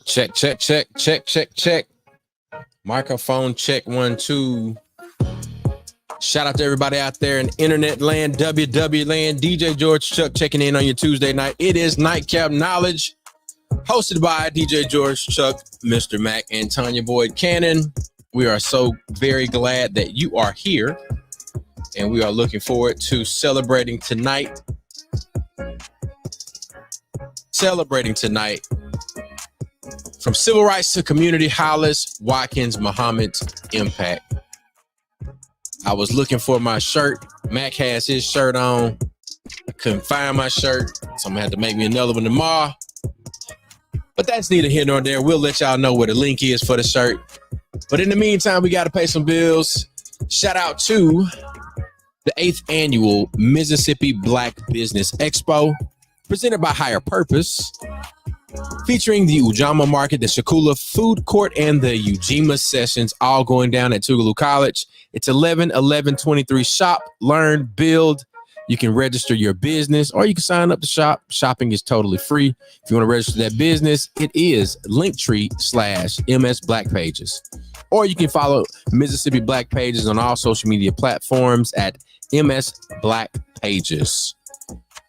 Check. Microphone check 1 2. Shout out to everybody out there in internet land, WW land. DJ George Chuck checking in on your Tuesday night. It is Nightcap Knowledge, hosted by DJ George Chuck, Mr. Mac, and Tanya Boyd Cannon. We are so very glad that you are here, and we are looking forward to celebrating tonight. From civil rights to community, Hollis Watkins Muhammad's impact. I was looking for my shirt. Mac has his shirt on. I couldn't find my shirt, so I'm gonna have to make me another one tomorrow. But that's neither here nor there. We'll let y'all know where the link is for the shirt. But in the meantime, we got to pay some bills. Shout out to the 8th annual Mississippi Black Business Expo, presented by Higher Purpose, featuring the Ujamaa Market, the Shakula Food Court, and the Ujima Sessions, all going down at Tougaloo College. It's 11-11-23. Shop, learn, build. You can register your business, or you can sign up to shop. Shopping is totally free. If you want to register that business, it is Linktree/MS Black Pages. Or you can follow Mississippi Black Pages on all social media platforms at MS Black Pages.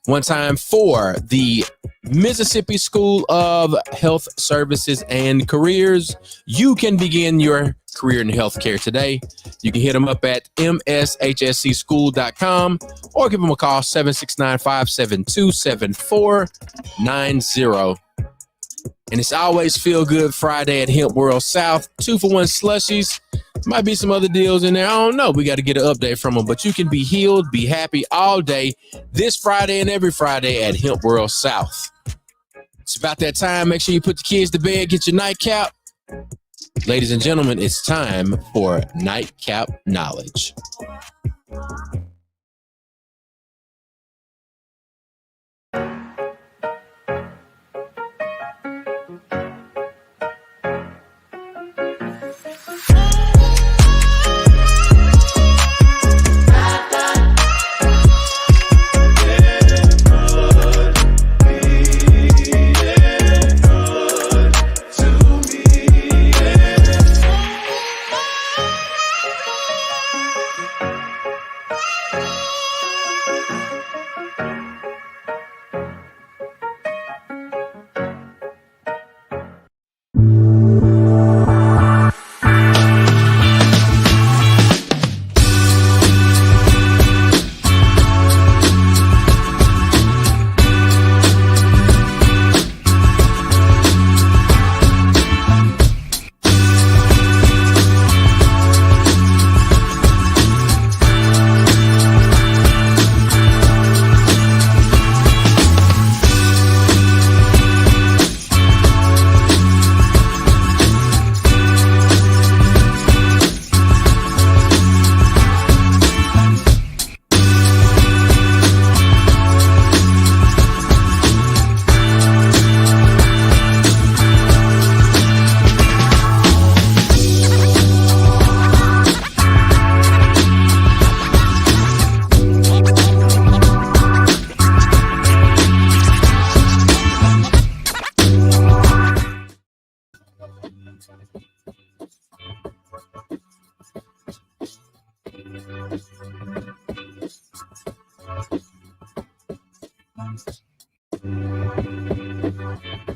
One time for the Mississippi School of Health Services and Careers. You can begin your career in healthcare today. You can hit them up at mshscschool.com or give them a call, 769-572-7490. And it's always Feel Good Friday at Hemp World South. 2-for-1 slushies. Might be some other deals in there. I don't know. We got to get an update from them. But you can be healed, be happy all day this Friday and every Friday at Hemp World South. It's about that time. Make sure you put the kids to bed, get your nightcap. Ladies and gentlemen, it's time for Nightcap Knowledge.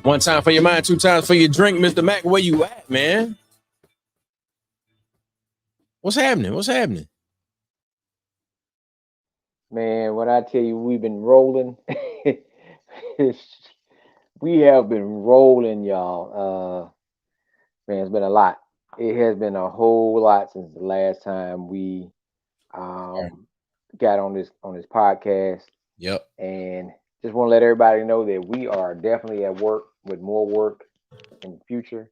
One time for your mind, 2 times for your drink. Mr. Mac, where you at, man? What's happening? Man, what I tell you, we've been rolling. We have been rolling, y'all. Man, it's been a lot. It has been a whole lot since the last time we got on this podcast. Yep. And just want to let everybody know that we are definitely at work with more work in the future.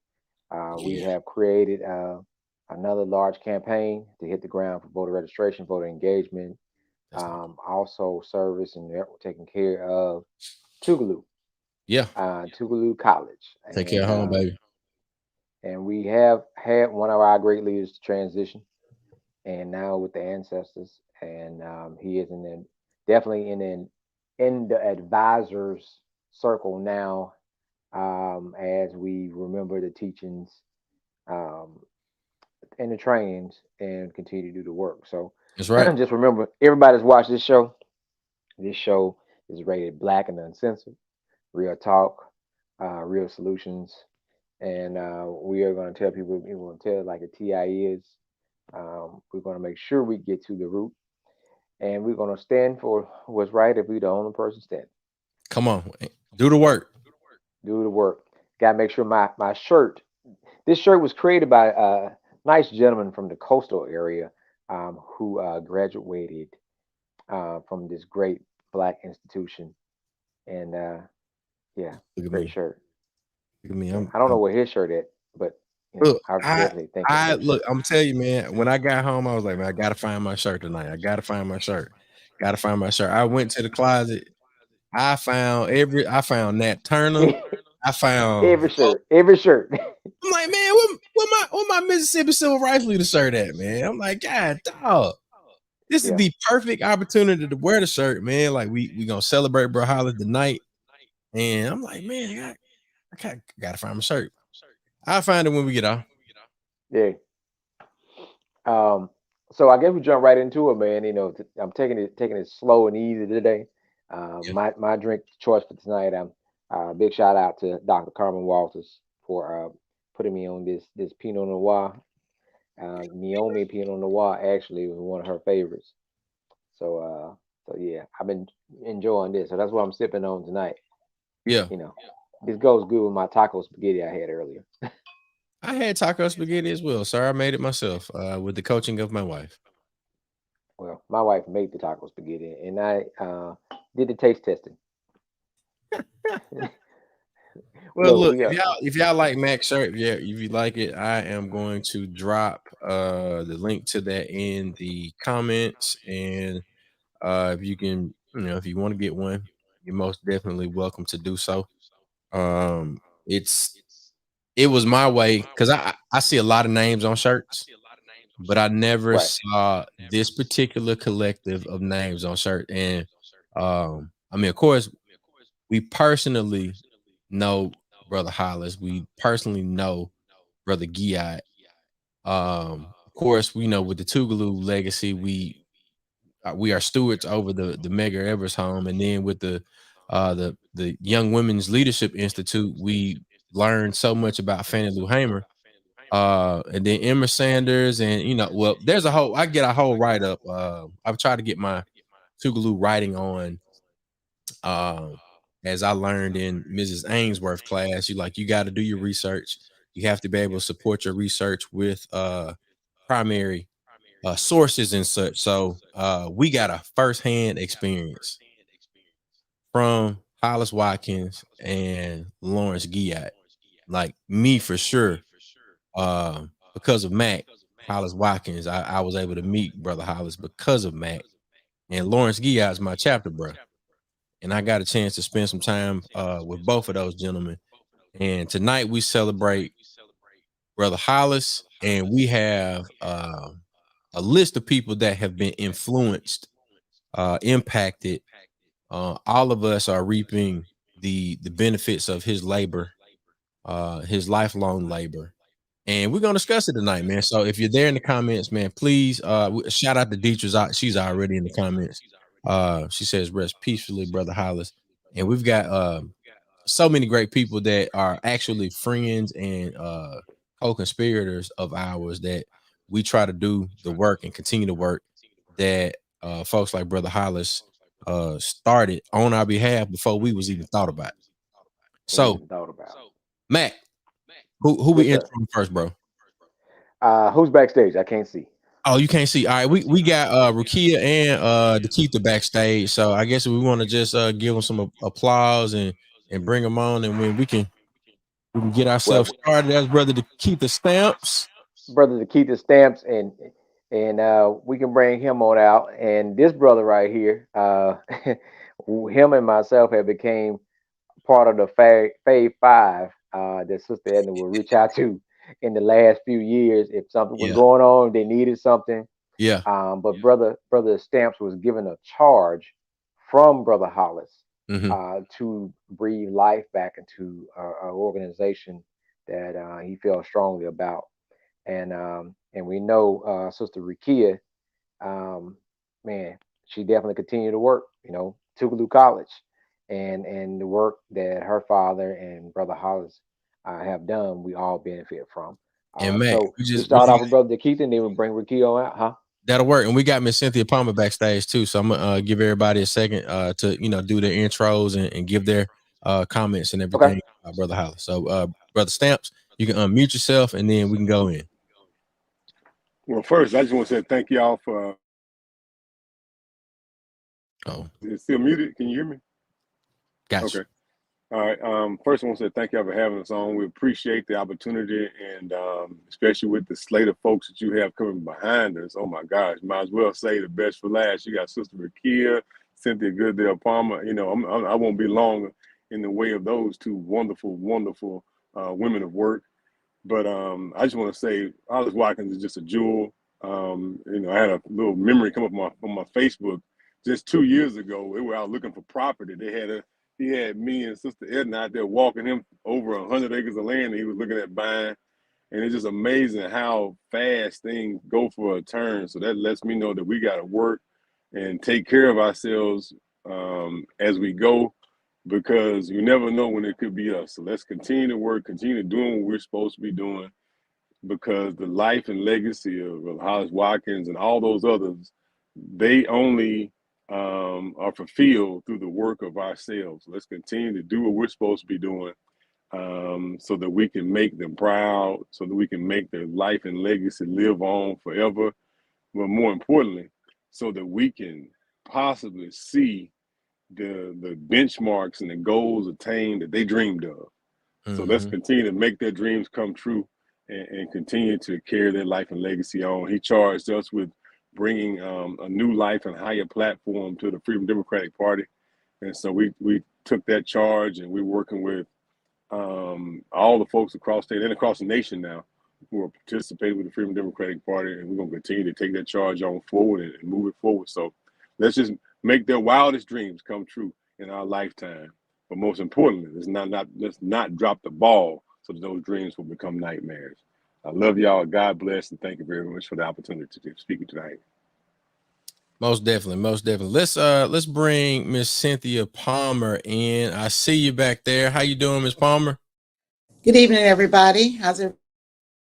We Yeah. have created another large campaign to hit the ground for voter registration, voter engagement, That's my. also service and taking care of Tougaloo, Yeah. Tougaloo College, Take care of home, baby. and we have had one of our great leaders to transition, and now with the ancestors, and he is definitely in the advisors circle now, as we remember the teachings, um, and the trainings, and continue to do the work. So That's right. just remember, everybody's watched this show. This show is rated black and uncensored, real talk, real solutions, and we are going to tell people, we want to tell it like a TI is. We're going to make sure we get to the root, and we're going to stand for what's right if we're the only person standing. Come on. Do the work. Do the work. Got to make sure my shirt. This shirt was created by a nice gentleman from the coastal area, who graduated from this great black institution, and yeah, Look at great me. shirt. Look at me. Yeah, I don't know where his shirt at, but Look, I definitely think it's a I great look, shirt. I'm telling you, man, when I got home, I was like, man, I gotta find my shirt tonight. I gotta find my shirt. Gotta find my shirt. I went to the closet. I found Nat Turner. I found Every shirt, every shirt. I'm like, man, what my Mississippi Civil Rights Leader shirt at, man? I'm like, God, dog. This is Yeah, the perfect opportunity to wear the shirt, man. Like we gonna celebrate Bro Hollis tonight. And I'm like, man, gotta find my shirt. I'll find it when we get off. yeah. Um, so I guess we jump right into it, man. I'm taking it slow and easy today. Yeah. My drink choice for tonight. Big shout out to Dr. Carmen Walters for putting me on this Pinot Noir. Naomi Pinot Noir actually was one of her favorites. So yeah, I've been enjoying this. So that's what I'm sipping on tonight. Yeah. You know, this goes good with my taco spaghetti I had earlier. I had taco spaghetti as well, sir. I made it myself with the coaching of my wife. Well, my wife made the taco spaghetti, and I did the taste testing. Well, Look, look, we got if y'all like Mac shirt, yeah, if you like it, I am going to drop the link to that in the comments. And if you can, if you want to get one, you're most definitely welcome to do so. Um, it's it was my way because I see a lot of names on shirts, but I never right. saw this particular collective of names on shirt. And I mean, of course, we personally know Brother Hollis. We personally know Brother Giat. Of course, we know with the Tougaloo legacy, we are stewards over the Medgar Evers home, and then with the Young Women's Leadership Institute, we learned so much about Fannie Lou Hamer, and then Emma Sanders, and well, there's a whole I get a whole write up. I've tried to get my Tougaloo writing on. Um, as I learned in Mrs. Ainsworth class, you got to do your research. You have to be able to support your research with primary sources and such. So we got a firsthand experience from Hollis Watkins and Lawrence Giat. Like me for sure. Because of Mac, Hollis Watkins, I was able to meet Brother Hollis because of Mac. And Lawrence Giat's my chapter bro. And I got a chance to spend some time with both of those gentlemen. And tonight we celebrate Brother Hollis, and we have a list of people that have been influenced, impacted. All of us are reaping the benefits of his labor, his lifelong labor. And we're gonna discuss it tonight, man. So if you're there in the comments, man, please shout out to Dietrich. She's already in the comments. She says, "Rest peacefully, Brother Hollis." And we've got so many great people that are actually friends and co-conspirators of ours that we try to do the work and continue to work that folks like Brother Hollis started on our behalf before we was even thought about. Ain't So, even thought about. Matt, who we Yes, sir. interviewing first, bro? Who's backstage? I can't see. Oh, you can't see. All right, we got Rukia and the Keith backstage. So I guess we want to just give them some applause and bring them on, and when we can get Well, ourselves started. That's brother to keep the stamps. brother to keep the stamps, and we can bring him on out. And this brother right here, him and myself have became part of the Fave Five that Sister Edna will reach out to in the last few years if something was Yeah, going on, they needed something. yeah. But brother Stamps was given a charge from Brother Hollis Mm-hmm. to breathe life back into an organization that he felt strongly about, and we know Sister Rikia, um, man, she definitely continued to work. Tougaloo College, and the work that her father and Brother Hollis have done, we all benefit from. And Mac, So we we just start off with Brother Keith, and then we bring Rikia out, huh? that'll work. And we got Miss Cynthia Palmer backstage too. So I'm gonna give everybody a second to do their intros and give their comments and Okay. everything, Brother Hollis. So Brother Stamps, you can unmute yourself and then we can go in. Well, first, I just want to say thank y'all for. Oh, It's still muted. Can you hear me? gotcha. Okay. All right. First, I want to say thank y'all for having us on. We appreciate the opportunity, and especially with the slate of folks that you have coming behind us. Oh my gosh, might as well say the best for last. You got Sister Rakia, Cynthia Goodell Palmer. I won't be long in the way of those two wonderful, wonderful women of work. But I just want to say, Hollis Watkins is just a jewel. I had a little memory come up on my Facebook just 2 years ago. We were out looking for property. He had me and Sister Edna out there walking him over 100 acres of land that he was looking at buying. And it's just amazing how fast things go for a turn. So that lets me know that we got to work and take care of ourselves as we go, because you never know when it could be us. So let's continue to work, continue doing what we're supposed to be doing, because the life and legacy of Hollis Watkins and all those others, they only are fulfilled through the work of ourselves. Let's continue to do what we're supposed to be doing, so that we can make them proud, so that we can make their life and legacy live on forever. But more importantly, so that we can possibly see the benchmarks and the goals attained that they dreamed of. So let's Mm-hmm. continue to make their dreams come true, and continue to carry their life and legacy on. He charged us with bringing a new life and higher platform to the Freedom Democratic Party. And so we took that charge, and we're working with all the folks across state and across the nation now who are participating with the Freedom Democratic Party, and we're going to continue to take that charge on forward and move it forward. So let's just make their wildest dreams come true in our lifetime. But most importantly, let's not drop the ball so that those dreams will become nightmares. I love y'all. God bless, and thank you very much for the opportunity to speak tonight. Most definitely, most definitely. Let's bring Miss Cynthia Palmer in. I see you back there. How you doing, Miss Palmer? Good evening, everybody. How's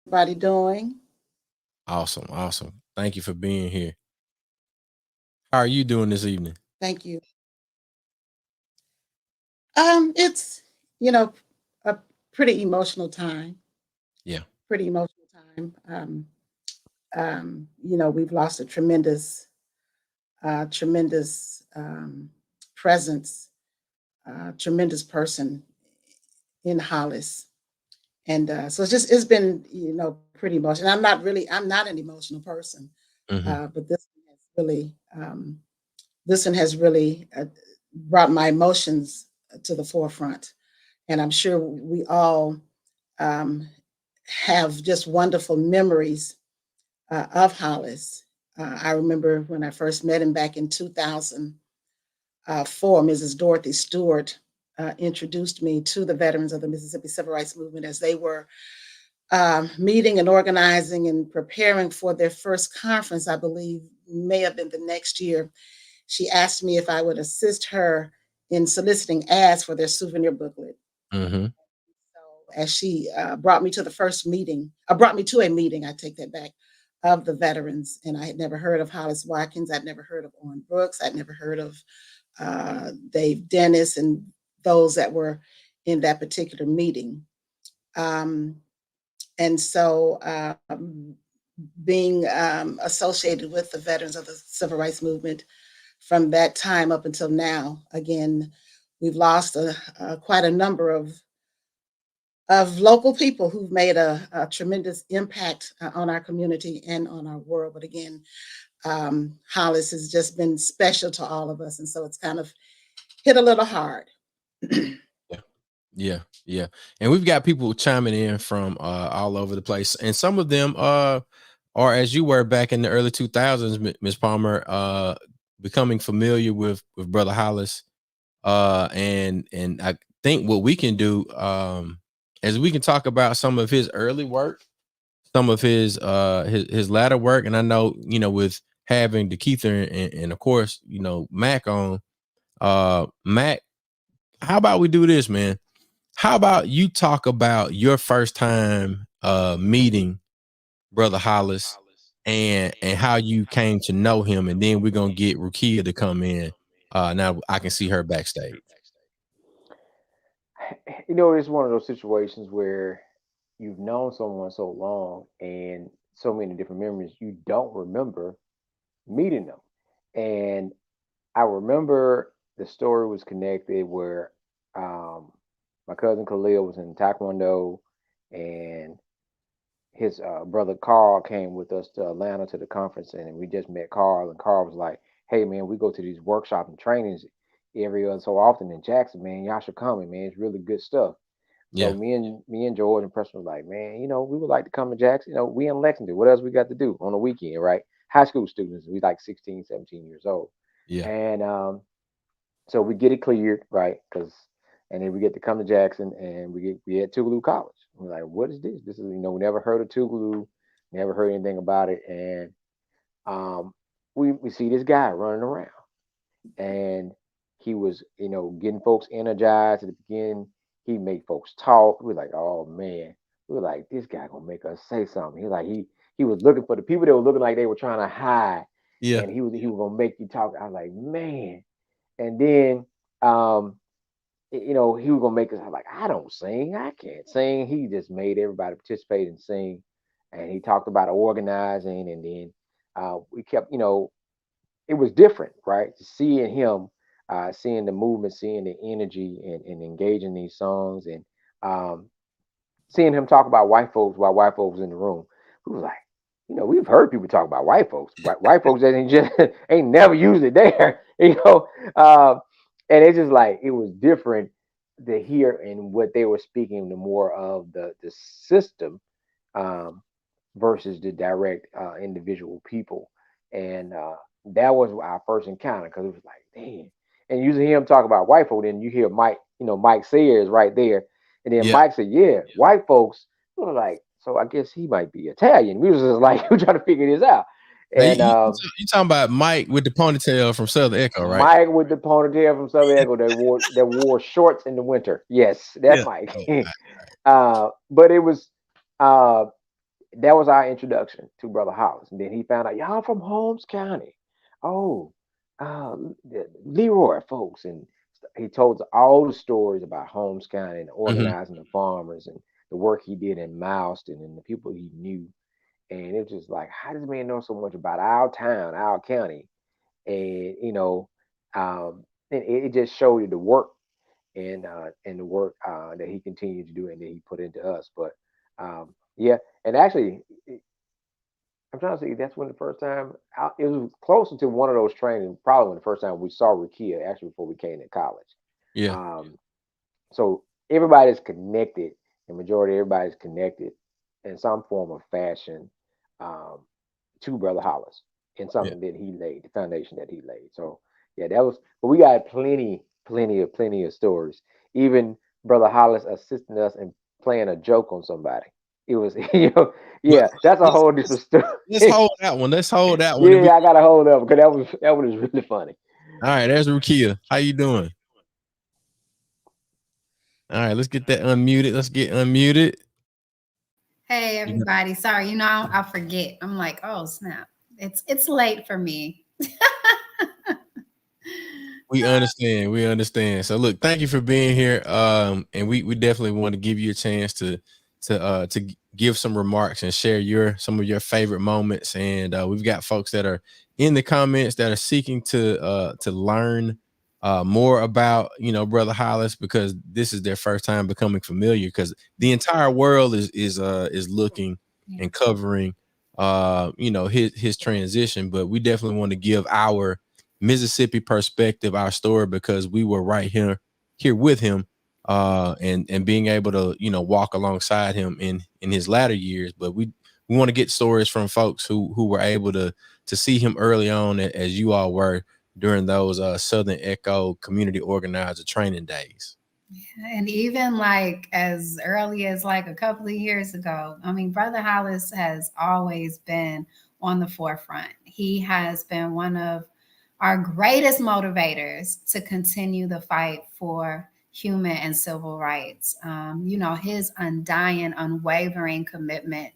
everybody doing? Awesome, awesome. Thank you for being here. How are you doing this evening? Thank you. It's a pretty emotional time. Yeah. Pretty emotional time. We've lost a tremendous presence, tremendous person in Hollis, and so it's been pretty emotional. I'm not an emotional person, Mm-hmm. but this one has really brought my emotions to the forefront. And I'm sure we all have just wonderful memories of Hollis. I remember when I first met him back in 2004, Mrs. Dorothy Stewart introduced me to the veterans of the Mississippi Civil Rights Movement as they were meeting and organizing and preparing for their first conference. I believe may have been the next year. She asked me if I would assist her in soliciting ads for their souvenir booklet. Mm-hmm. So as she brought me to a meeting, I take that back, of the veterans. And I had never heard of Hollis Watkins. I'd never heard of Owen Brooks. I'd never heard of Dave Dennis and those that were in that particular meeting. And so being associated with the veterans of the Civil Rights Movement from that time up until now. Again, we've lost quite a number of local people who've made a tremendous impact on our community and on our world. But again, Hollis has just been special to all of us. And so it's kind of hit a little hard. Yeah. And we've got people chiming in from all over the place. And some of them are, as you were back in the early 2000s, Ms. Palmer, becoming familiar with Brother Hollis. And I think what we can do is we can talk about some of his early work, some of his latter work. And I know, with having DeKeitha and of course, Mac on, Mac, how about we do this, man? How about you talk about your first time meeting Brother Hollis and how you came to know him, and then we're gonna get Rukia to come in. Now I can see her backstage. It's one of those situations where you've known someone so long and so many different memories, you don't remember meeting them. And I remember the story was connected where my cousin Khalil was in Taekwondo, and his brother Carl came with us to Atlanta to the conference, and we just met Carl. And Carl was like, "Hey, man, we go to these workshops and trainings every other so often in Jackson, man. Y'all should come, man. It's really good stuff." So Yeah, me and George and Preston was like, "Man, we would like to come to Jackson. We in Lexington. What else we got to do on the weekend, right? High school students. We like 16, 17 years old." yeah, And so we get it cleared, right? And then we get to come to Jackson, and we at Tougaloo College. We're like, "What is this? This is we never heard of Tougaloo, never heard anything about it." And we see this guy running around, and he was getting folks energized at the beginning. He made folks talk. We're like, "Oh man," we were like, "This guy gonna make us say something." He was looking for the people that were looking like they were trying to hide, yeah, and he was gonna make you talk. I was like, "Man." And then um he was gonna make us. I'm like, "I don't sing, I can't sing." He just made everybody participate and sing, and he talked about organizing, and then we kept, it was different, right? Seeing him, seeing the movement, seeing the energy, and engaging these songs, and um, seeing him talk about white folks while white folks was in the room. We was like, we've heard people talk about white folks. White folks ain't just ain't never usually there, and it's just like it was different to hear and what they were speaking, the more of the system um, versus the direct individual people. And that was our first encounter, because it was like, damn. And usually hear him talk about white folk, then you hear Mike, Mike Sayers right there. And then yeah. Mike said, "Yeah, white folks." We were like, so I guess he might be Italian. We was just like, we trying to figure this out. Now, And you talking about Mike with the ponytail from Southern Echo, right? Mike with the ponytail from Southern Echo that wore shorts in the winter. Yes, that Yeah. Mike. Oh, But it was uh that was our introduction to Brother Hollis. And then he found out, "Y'all from Holmes County." Oh, the Leroy folks. And he told us all the stories about Holmes County and mhm. organizing the farmers and the work he did in Mileston and the people he knew. And it was just like, how does this man know so much about our town, our county? And it just showed you the work and the work that he continued to do and that he put into us. But yeah, and actually, I'm trying to say that's when the first time it was closer to one of those trainings. Probably when the first time we saw Rukia, actually before we came to college. Yeah, Um, so everybody's connected. The majority of everybody's connected in some form of fashion um, to Brother Hollis in yeah. something that he laid, the foundation that he laid. So yeah, that was. But we got plenty of stories. Even Brother Hollis assisting us in playing a joke on somebody. It was, Well, yeah, that's a let's, whole different story. let's hold that one. Let's hold that one. And Yeah, I got a hold of it because that one is really funny. all right, there's Rukia. How you doing? All right, let's get that unmuted. Let's get unmuted. Hey everybody. Sorry, I forget. I'm like, oh snap. It's late for me. We understand. We understand. So look, thank you for being here. And we definitely want to give you a chance to give some remarks and share some of your favorite moments. And we've got folks that are in the comments that are seeking to learn more about, Brother Hollis, because this is their first time becoming familiar, because the entire world is looking and covering his transition. But we definitely want to give our Mississippi perspective, our story, because we were right here with him, and being able to walk alongside him in his latter years. But we want to get stories from folks who were able to see him early on, as you all were during those Southern Echo community organizer training days. And even like as early as like a couple of years ago, I mean, Brother Hollis has always been on the forefront. He has been one of our greatest motivators to continue the fight for human and civil rights. His undying, unwavering commitment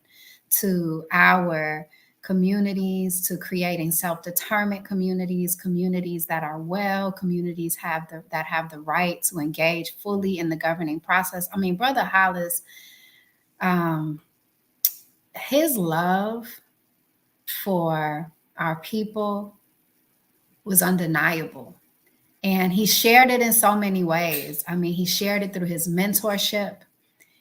to our communities, to creating self-determined communities that are well, communities that have the right to engage fully in the governing process. I mean, Brother Hollis, his love for our people was undeniable. And he shared it in so many ways. I mean, he shared it through his mentorship.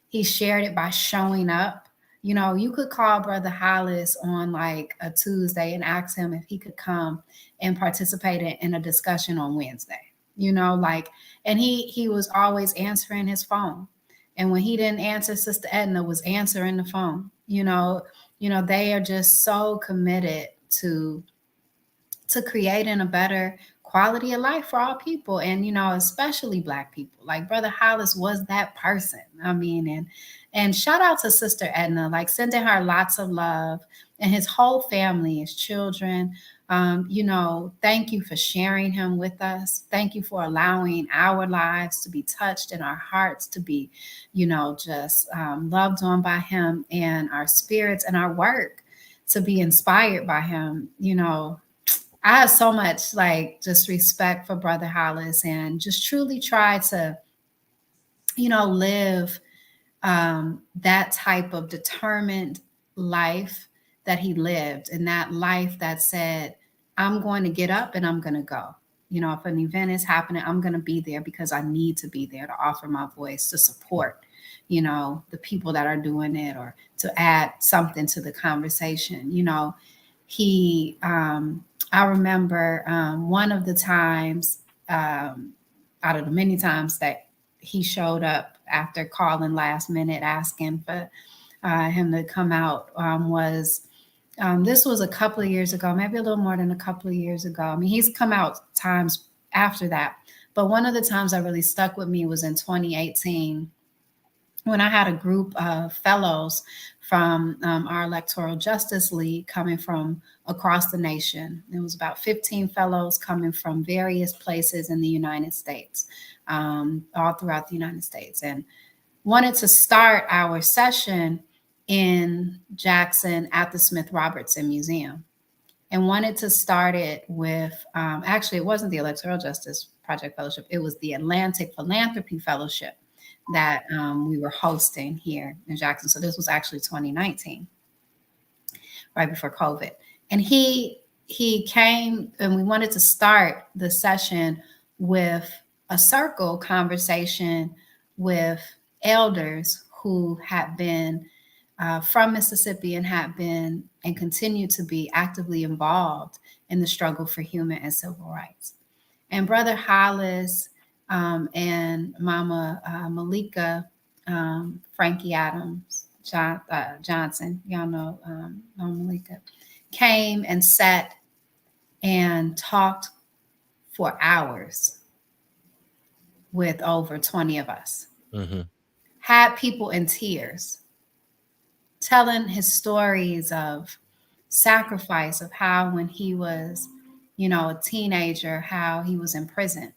He shared it by showing up. You could call Brother Hollis on like a Tuesday and ask him if he could come and participate in a discussion on Wednesday, and he was always answering his phone. And when he didn't answer, Sister Edna was answering the phone. They are just so committed to creating a better quality of life for all people, and especially Black people. Like Brother Hollis was that person. I mean, and shout out to Sister Edna, like sending her lots of love, and his whole family, his children. Thank you for sharing him with us. Thank you for allowing our lives to be touched and our hearts to be, just loved on by him, and our spirits and our work to be inspired by him. I have so much just respect for Brother Hollis, and just truly try to, live that type of determined life that he lived, and that life that said, I'm going to get up and I'm going to go. If an event is happening, I'm going to be there because I need to be there to offer my voice, to support, the people that are doing it, or to add something to the conversation. I remember one of the times, out of the many times that he showed up after calling last minute asking for him to come out, this was a couple of years ago, maybe a little more than a couple of years ago. I mean, he's come out times after that, but one of the times that really stuck with me was in 2018, when I had a group of fellows from our Electoral Justice League coming from across the nation. It was about 15 fellows coming from various places in the United States, all throughout the United States, and wanted to start our session in Jackson at the Smith Robertson Museum, and wanted to start it with, actually, it wasn't the Electoral Justice Project Fellowship, it was the Atlantic Philanthropy Fellowship that we were hosting here in Jackson. So this was actually 2019, right before COVID. And he came, and we wanted to start the session with a circle conversation with elders who had been from Mississippi and had been and continue to be actively involved in the struggle for human and civil rights. And Brother Hollis and Mama Malika, Frankie Adams Johnson, y'all know Mama Malika, came and sat and talked for hours with over 20 of us. Mm-hmm. Had people in tears, telling his stories of sacrifice, of how when he was, a teenager, how he was in prison.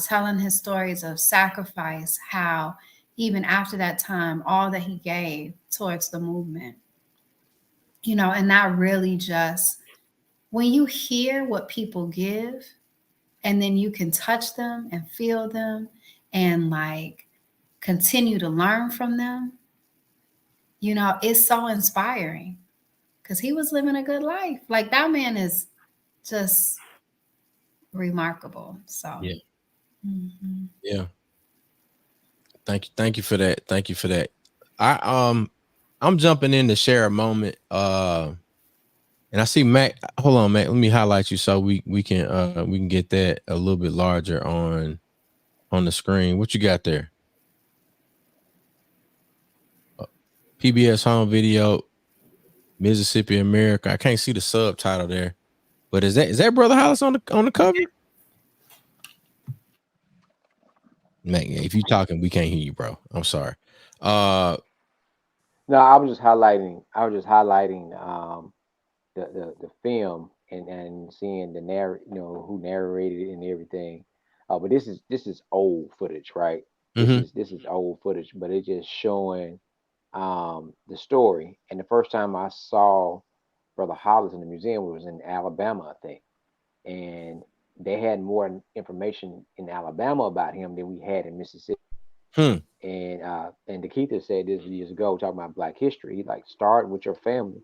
Telling his stories of sacrifice, how even after that time, all that he gave towards the movement, and that really just, when you hear what people give, and then you can touch them and feel them and continue to learn from them, you know, it's so inspiring because he was living a good life. Like that man is just remarkable. So Yeah. mhm. Yeah. Thank you for that. Thank you for that. I'm jumping in to share a moment. And I see Mac. Hold on, Mac. Let me highlight you so we can get that a little bit larger on the screen. What you got there? PBS home video, Mississippi America. I can't see the subtitle there, but is that Brother Hollis on the cover? Mac, if you talking, we can't hear you, bro. I'm sorry. No, I was just highlighting. The film and seeing the who narrated it and everything. But this is old footage, right? This Mm-hmm. is this is old footage, but it's just showing the story. And the first time I saw Brother Hollis in the museum was in Alabama, I think, and they had more information in Alabama about him than we had in Mississippi. Hmm. And Nikita said this years ago, talking about Black history. He like start with your family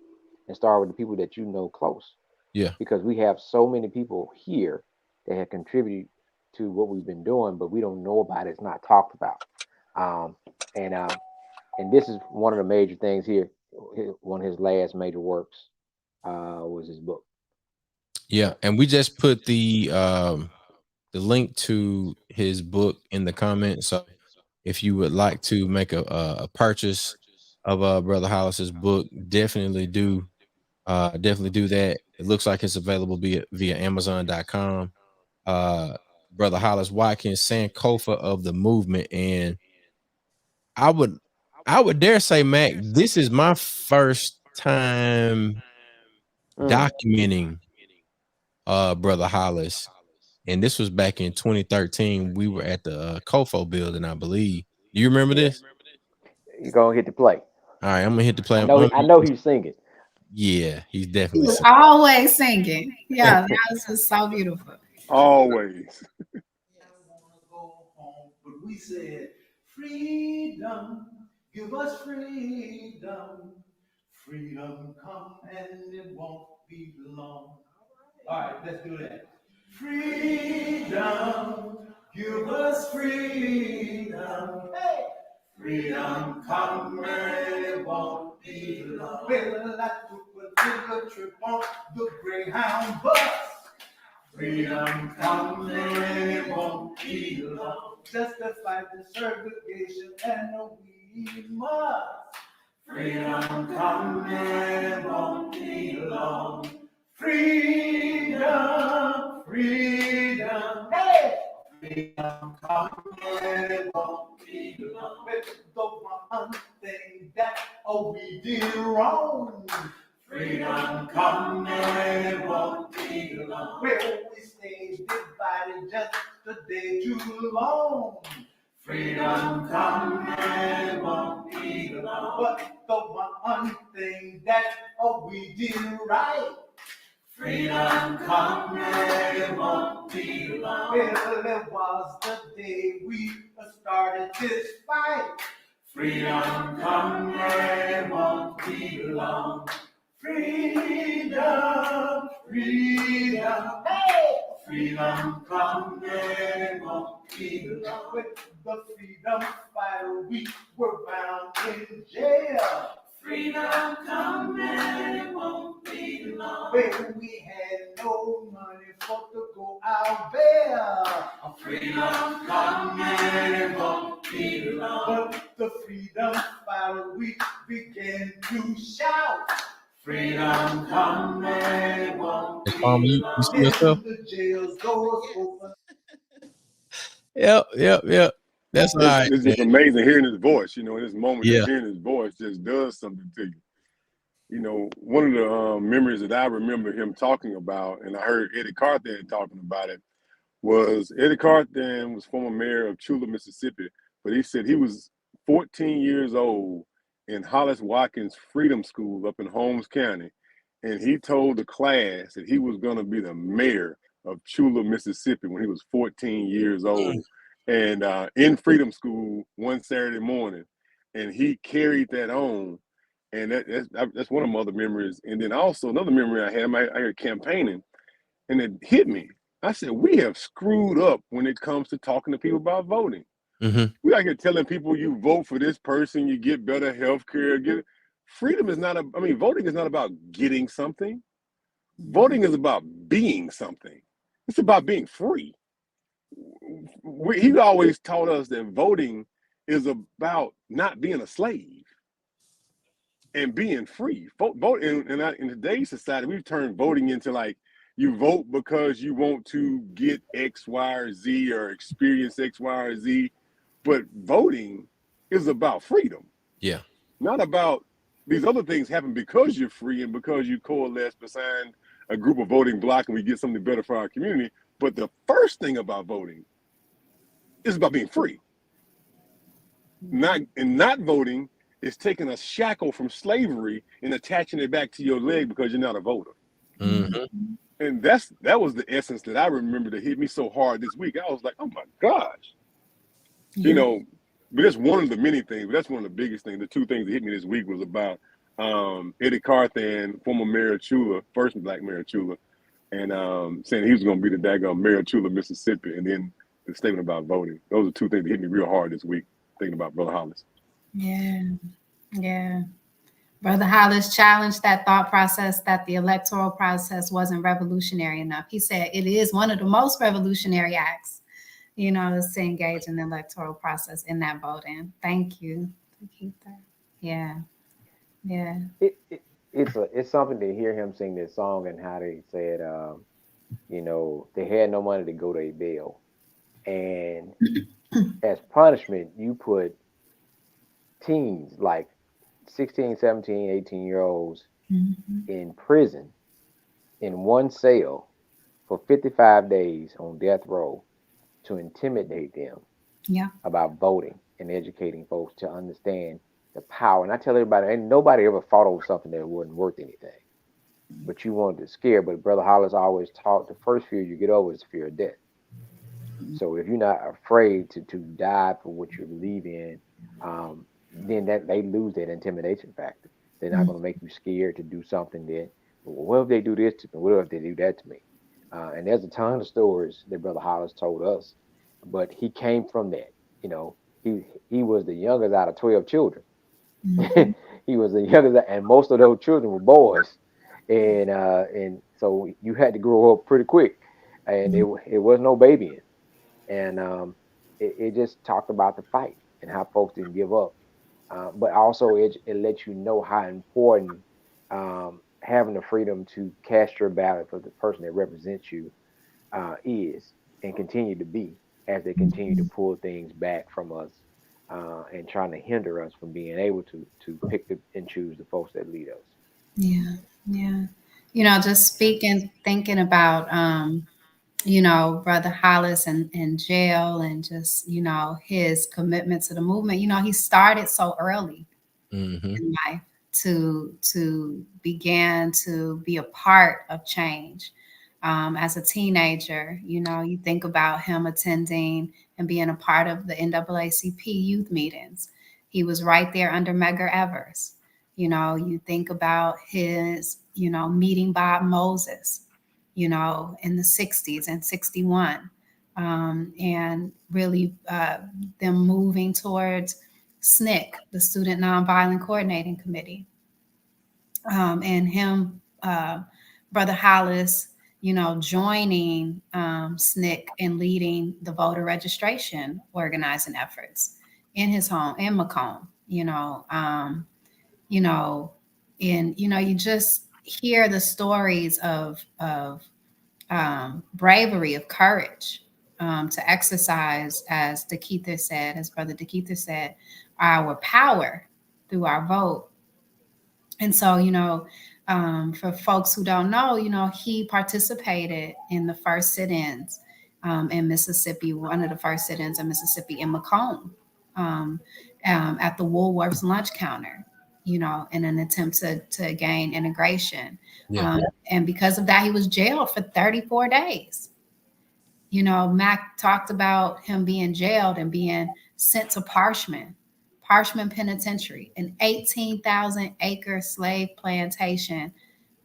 and start with the people that you know close, Yeah. because we have so many people here that have contributed to what we've been doing, but we don't know about it. It's not talked about. Um, and this is one of the major things here. One of his last major works was his book. Yeah. And we just put the link to his book in the comments. So if you would like to make a purchase of Brother Hollis's book, definitely do that. It looks like it's available via Amazon.com. Brother Hollis Watkins, Sankofa of the movement. And I would dare say, Mac, this is my first time Mm. documenting Brother Hollis. And this was back in 2013. We were at the Kofo building, I believe. Do you remember Yeah, this? you're gonna hit the play. All right, I'm gonna hit the play. I know he's singing. Yeah, he's He definitely was singing. always singing. Yeah, that was just so beautiful. Always. But we said, freedom, give us freedom. Freedom come and it won't be long. All right, let's do that. Freedom, give us freedom. Hey! Freedom come and it won't be long. Well, I took a little trip on the Greyhound bus. Freedom come and it won't be long. Just to fight the segregation and we must. Freedom come and it won't be long. Freedom, freedom, hey! Freedom come and it won't be long. With the one thing that we did wrong. Freedom come and it won't be long. Well, we stayed divided just a day too long. Freedom come and it won't be long. But the one thing that we did right. Freedom come and it won't be long. Well, it was the day we started this fight. Freedom come and it won't be long. Freedom, freedom, hey! Freedom come and it won't be long. With the freedom fighter, we were bound in jail. Freedom come and it won't be long. When we had no money for to go out there. Freedom come and it won't be long. But the freedom fighter, we began to shout. Freedom come and it won't Hey, be Palmer, you long. see yourself? The jail's doors open. Yep. That's all right, It's man. just amazing hearing his voice. You know, in this moment, Yeah. just hearing his voice just does something to you. You know, one of the memories that I remember him talking about, and I heard Eddie Carthan talking about it, was Eddie Carthan was former mayor of Chula, Mississippi, but he said he was 14 years old in Hollis Watkins Freedom School up in Holmes County, and he told the class that he was going to be the mayor of Chula, Mississippi when he was 14 years old. And in Freedom School one Saturday morning, and he carried that on. And that's one of my other memories. And then also another memory I had, I had campaigning, and it hit me. I said, we have screwed up when it comes to talking to people about voting. Mm-hmm. We out here telling people you vote for this person, you get better health care. Freedom is not voting is not about getting something. Voting is about being something. It's about being free. He always taught us that voting is about not being a slave and being free. Vote in today's society, we've turned voting into like you vote because you want to get X, Y, or Z or experience X, Y, or Z. But voting is about freedom. Yeah. Not about these other things happen because you're free and because you coalesce behind a group of voting bloc and we get something better for our community. But the first thing about voting is about being free. Not voting is taking a shackle from slavery and attaching it back to your leg because you're not a voter. Mm-hmm. And that was the essence that I remember that hit me so hard this week. I was like, oh my gosh. Yeah. You know, but that's one of the many things, but that's one of the biggest things. The two things that hit me this week was about Eddie Carthan, former mayor of Chula, first black mayor of Chula, and saying he was going to be the daggone mayor of Chula, Mississippi, and then the statement about voting. Those are two things that hit me real hard this week, thinking about Brother Hollis. Yeah. Yeah. Brother Hollis challenged that thought process that the electoral process wasn't revolutionary enough. He said it is one of the most revolutionary acts, you know, is to engage in the electoral process in that voting. Thank you. Yeah. Yeah. It's something to hear him sing this song and how they said, you know, they had no money to go to a bail. And as punishment, you put teens like 16, 17, 18-year-olds in prison in one cell for 55 days on death row to intimidate them about voting and educating folks to understand the power. And I tell everybody, ain't nobody ever fought over something that wasn't worth anything. But you wanted to scare. But Brother Hollis always taught the first fear you get over is the fear of death. So if you're not afraid to die for what you believe in, then that they lose that intimidation factor. They're not going to make you scared to do something that, well, what if they do this to me? What if they do that to me? And there's a ton of stories that Brother Hollis told us, but he came from that. You know, he was the youngest out of 12 children. He was the youngest, and most of those children were boys, and so you had to grow up pretty quick, and it was no babying, and it just talked about the fight and how folks didn't give up. But also it lets you know how important having the freedom to cast your ballot for the person that represents you is and continue to be as they continue to pull things back from us and trying to hinder us from being able to pick and choose the folks that lead us. Yeah, yeah. You know, just thinking about you know, Brother Hollis in jail and just, you know, his commitment to the movement. You know, he started so early in life to begin to be a part of change. As a teenager, you know, you think about him attending and being a part of the NAACP youth meetings. He was right there under Medgar Evers. You know, you think about his, you know, meeting Bob Moses, you know, in the 60s and 61, and really them moving towards SNCC, the Student Nonviolent Coordinating Committee, and him, Brother Hollis, you know, joining SNCC and leading the voter registration organizing efforts in his home in Macomb, you know, and, you know, you just hear the stories of bravery, of courage, to exercise, as Brother DeKeitha said, our power through our vote. And so, you know, for folks who don't know, you know, he participated in the first sit-ins in Mississippi, one of the first sit-ins in Mississippi in Macomb, at the Woolworth's lunch counter, you know, in an attempt to gain integration. And because of that, he was jailed for 34 days. You know, Mac talked about him being jailed and being sent to Parchman Harshman Penitentiary, an 18,000-acre slave plantation,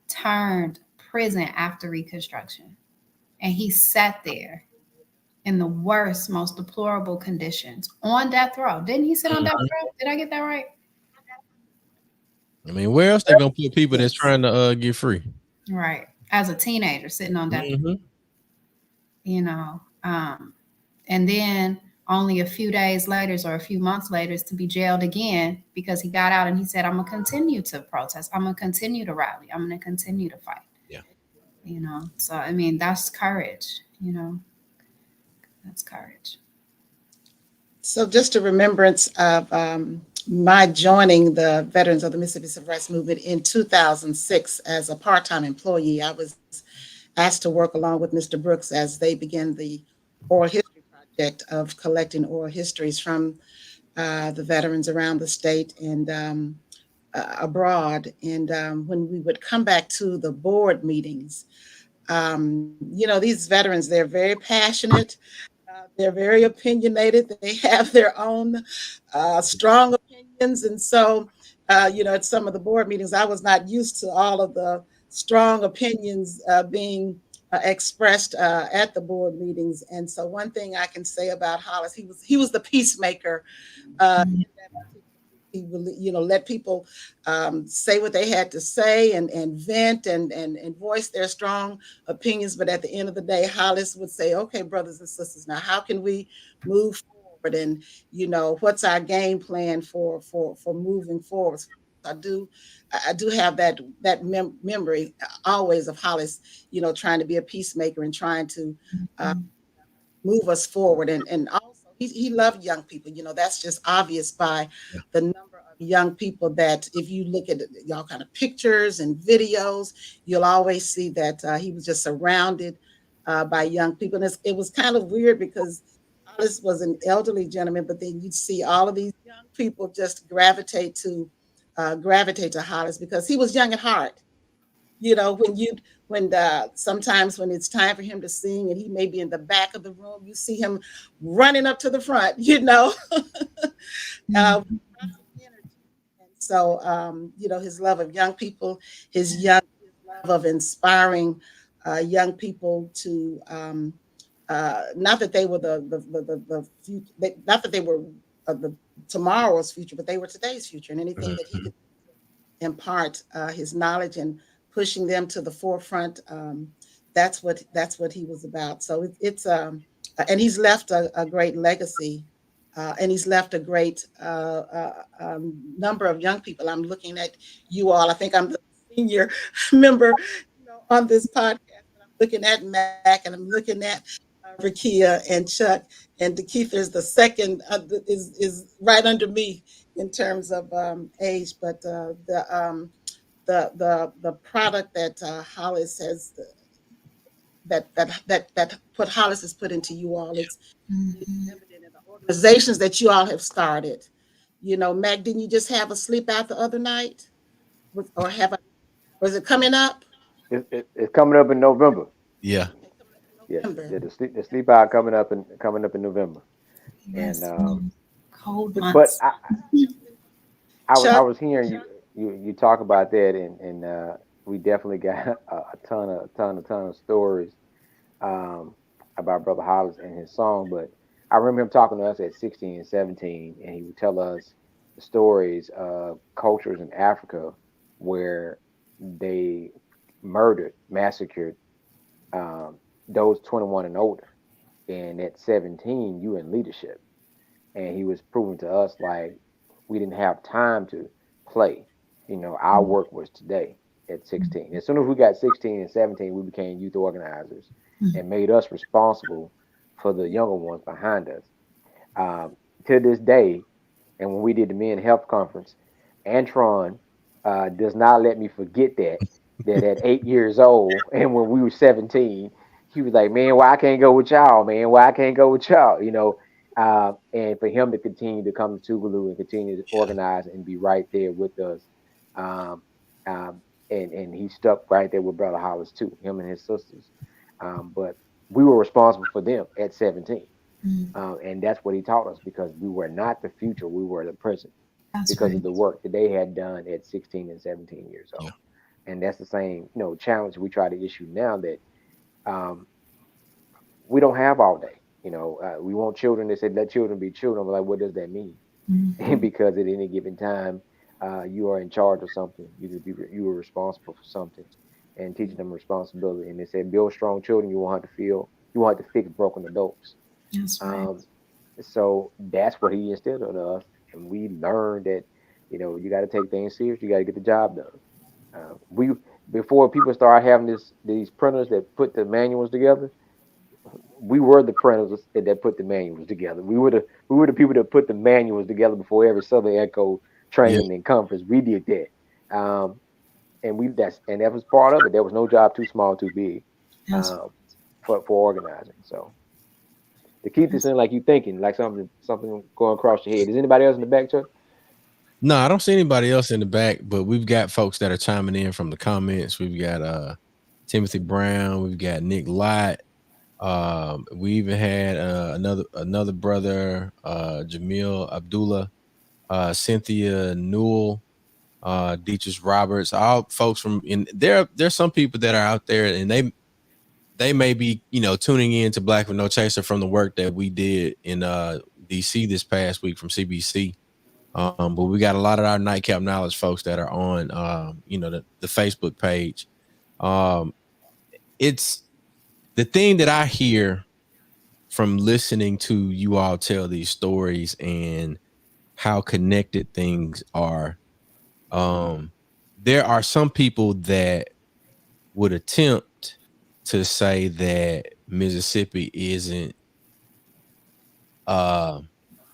turned prison after Reconstruction. And he sat there in the worst, most deplorable conditions on death row. Didn't he sit on death row? Did I get that right? I mean, where else they gonna put people that's trying to get free? Right. As a teenager sitting on death row. You know, and then only a few days later or a few months later to be jailed again because he got out and he said, I'm gonna continue to protest, I'm gonna continue to rally, I'm gonna continue to fight. Yeah. You know, so I mean, that's courage, you know. That's courage. So just a remembrance of my joining the Veterans of the Mississippi Civil Rights Movement in 2006 as a part-time employee. I was asked to work along with Mr. Brooks as they began the oral history project of collecting oral histories from the veterans around the state and abroad. And when we would come back to the board meetings, you know, these veterans, they're very passionate. They're very opinionated. They have their own strong opinions. And so, you know, at some of the board meetings, I was not used to all of the strong opinions being expressed at the board meetings. And so one thing I can say about Hollis, he was the peacemaker. In that particular he really, you know, let people say what they had to say and vent and voice their strong opinions. But at the end of the day, Hollis would say, okay, brothers and sisters, now how can we move forward? And, you know, what's our game plan for moving forward? I do have that memory always of Hollis, you know, trying to be a peacemaker and trying to move us forward. And also he loved young people. You know, that's just obvious by the number of young people that if you look at y'all kind of pictures and videos, you'll always see that he was just surrounded by young people. And it was kind of weird because Hollis was an elderly gentleman, but then you'd see all of these young people just gravitate to Hollis because he was young at heart. You know, when sometimes when it's time for him to sing and he may be in the back of the room, you see him running up to the front, you know, with lots of energy. And so, you know, his love of young people, his love of inspiring young people to not that they were the future, not that they were the tomorrow's future, but they were today's future, and anything that he could impart his knowledge and pushing them to the forefront. That's what he was about. So it's and he's left a great legacy, and he's left a great number of young people. I'm looking at you all. I think I'm the senior member, you know, on this podcast. And I'm looking at Mac, and I'm looking at Rakia and Chuck, and Keith is the second is right under me in terms of age, but the product that Hollis has that what Hollis has put into you all, it's evident in the organizations that you all have started. You know, Mac, didn't you just have a sleep out the other night, or was it coming up? It's coming up in November. Yeah. Yeah, the sleep out coming up in November. Yes, And cold but months. I was hearing you talk about that, and we definitely got a ton of stories about Brother Hollis and his song. But I remember him talking to us at 16 and 17, and he would tell us the stories of cultures in Africa where they massacred those 21 and older, and at 17 you in leadership. And he was proving to us like we didn't have time to play. You know, our work was today at 16. As soon as we got 16 and 17, we became youth organizers and made us responsible for the younger ones behind us. To this day, and when we did the Men Health Conference, Antron does not let me forget that at 8 years old and when we were 17, he was like, man, why I can't go with y'all, man? Why I can't go with y'all? You know, and for him to continue to come to Tougaloo and continue to organize and be right there with us. Um, and he stuck right there with Brother Hollis too, him and his sisters. But we were responsible for them at 17. And that's what he taught us, because we were not the future, we were the present, That's because right. of the work that they had done at 16 and 17 years Yeah. old. And that's the same, challenge we try to issue now, that um, we don't have all day. We want children. They said let children be children. We're like, what does that mean? Mhm. Because at any given time, you are in charge of something. You are responsible for something, and teaching them responsibility. And they said build strong children. You won't have to fix broken adults. That's right. Um, so that's what he instilled in us, and we learned that you got to take things serious. You got to get the job done. We Before people started having these printers that put the manuals together, we were the printers that put the manuals together. We were the people that put the manuals together before every Southern Echo Yeah. training and conference. We did that, and that was part of it. There was no job too small, too big, That's, um, for organizing. So to keep this in, like you thinking, like something going across your head. Is anybody else in the back, Chuck? No, I don't see anybody else in the back, but we've got folks that are chiming in from the comments. We've got Timothy Brown, we've got Nick Lott. We even had another brother, Jamil Abdullah, Cynthia Newell, Deatrice Roberts, all folks from in there's some people that are out there, and they may be, tuning in to Black with No Chaser from the work that we did in DC this past week from CBC. But we got a lot of our Nightcap Knowledge folks that are on the Facebook page. Um, it's the thing that I hear from listening to you all tell these stories and how connected things are. Um, there are some people that would attempt to say that Mississippi isn't uh,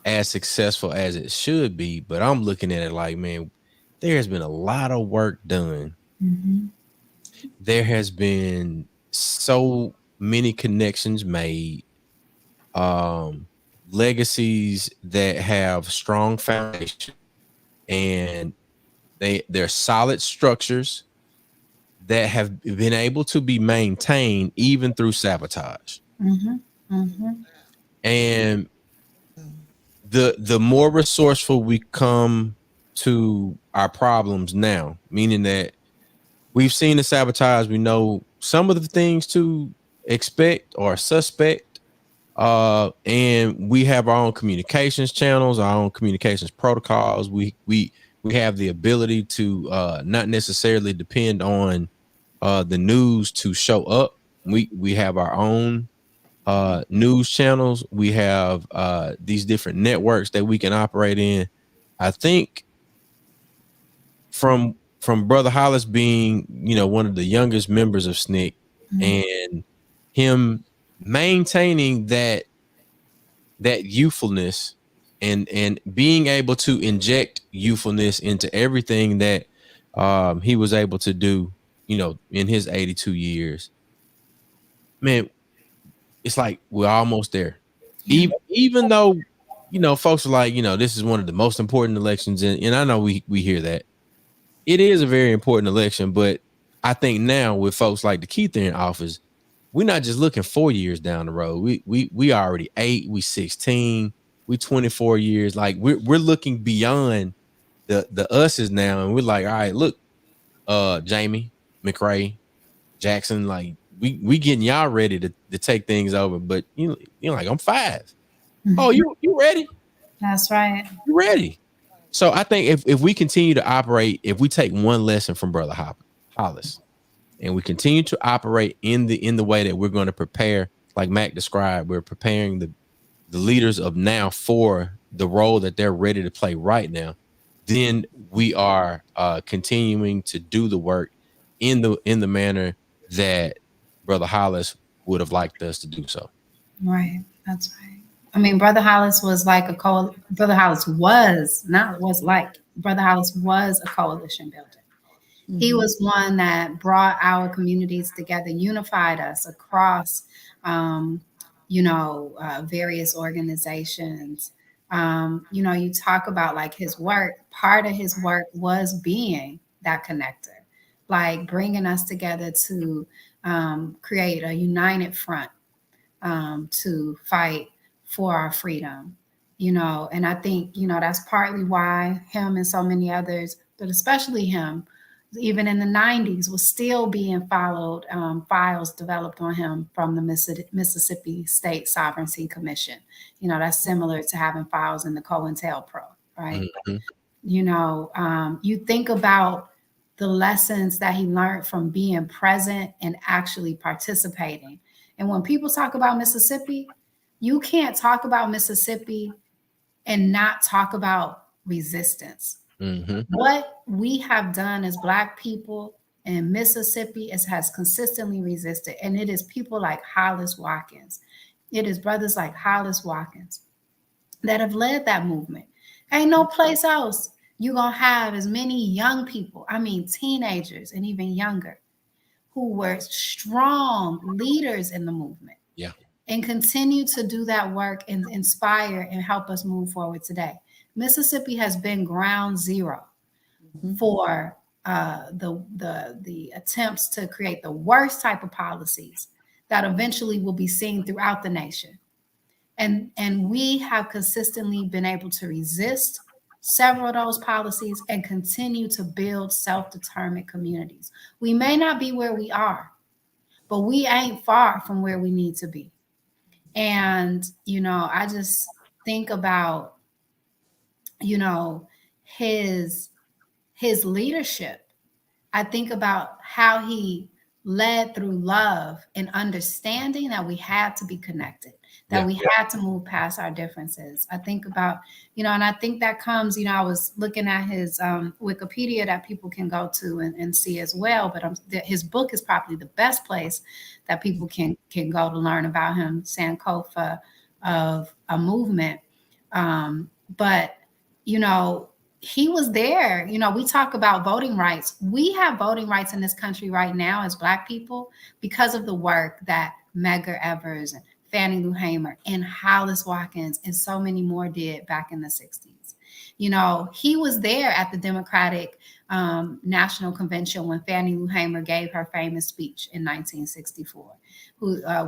as successful as it should be, but I'm looking at it like, man, there has been a lot of work done. mhm. There has been so many connections made, um, legacies that have strong foundation, and they're solid structures that have been able to be maintained even through sabotage. Mhm. Mhm. And the more resourceful we come to our problems now, meaning that we've seen the sabotage, we know some of the things to expect or suspect, and we have our own communications channels, our own communications protocols. We have the ability to not necessarily depend on the news to show up. We have our own news channels. We have these different networks that we can operate in. I think from Brother Hollis being, one of the youngest members of SNCC, Mhm. and him maintaining that youthfulness, and being able to inject youthfulness into everything that he was able to do, in his 82 years. Man, it's like we're almost there. Yeah. Even though, folks are like, this is one of the most important elections, and I know we hear that. It is a very important election, but I think now with folks like the Keith in office, we're not just looking 4 years down the road. We already 8, we 16, we 24 years. Like we're looking beyond the us's now, and we're like, all right, look, Jamie, McRae, Jackson, like we getting y'all ready to take things over. But you're like, I'm 5. Oh, Mhm. you ready? That's right. You ready? So I think if we continue to operate, if we take one lesson from Brother Hollis, and we continue to operate in the way that we're going to prepare, like Mac described, we're preparing the leaders of now for the role that they're ready to play right now, then we are continuing to do the work in the manner that Brother Hollis would have liked us to do so. Right. That's right. I mean, Brother Hollis was like Brother Hollis was not was like Brother Hollis was a coalition builder. He was one that brought our communities together, unified us across, various organizations. You talk about like his work. Part of his work was being that connector, like bringing us together to create a united front to fight for our freedom, and I think, that's partly why him and so many others, but especially him, even in the 90s, was still being followed, files developed on him from the Mississippi State Sovereignty Commission. That's similar to having files in the COINTELPRO, right? Mm-hmm. You think about the lessons that he learned from being present and actually participating. And when people talk about Mississippi, you can't talk about Mississippi and not talk about resistance. Mm-hmm. What we have done as Black people in Mississippi has consistently resisted. And it is people like Hollis Watkins. It is brothers like Hollis Watkins that have led that movement. Ain't no place else you're going to have as many young people, teenagers and even younger, who were strong leaders in the movement. Yeah. And continue to do that work and inspire and help us move forward today. Mississippi has been ground zero for the attempts to create the worst type of policies that eventually will be seen throughout the nation. And we have consistently been able to resist several of those policies and continue to build self-determined communities. We may not be where we are, but we ain't far from where we need to be. And, I just think about, his leadership. I think about how he led through love and understanding that we had to be connected, that we had to move past our differences. I think about, and I think that comes, I was looking at his Wikipedia that people can go to and see as well. But his book is probably the best place that people can go to learn about him, Sankofa of a Movement. But, he was there. We talk about voting rights. We have voting rights in this country right now as Black people because of the work that Medgar Evers and Fannie Lou Hamer and Hollis Watkins and so many more did back in the 60s. He was there at the Democratic National Convention when Fannie Lou Hamer gave her famous speech in 1964,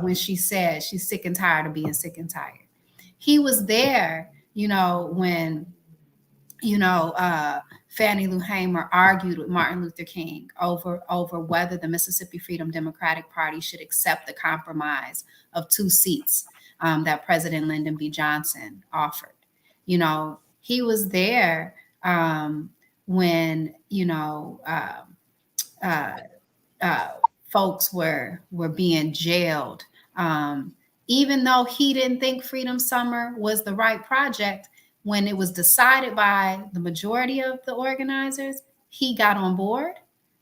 when she said she's sick and tired of being sick and tired. He was there, when Fannie Lou Hamer argued with Martin Luther King over whether the Mississippi Freedom Democratic Party should accept the compromise of 2 seats that President Lyndon B. Johnson offered. He was there when folks were being jailed. Even though he didn't think Freedom Summer was the right project, when it was decided by the majority of the organizers, he got on board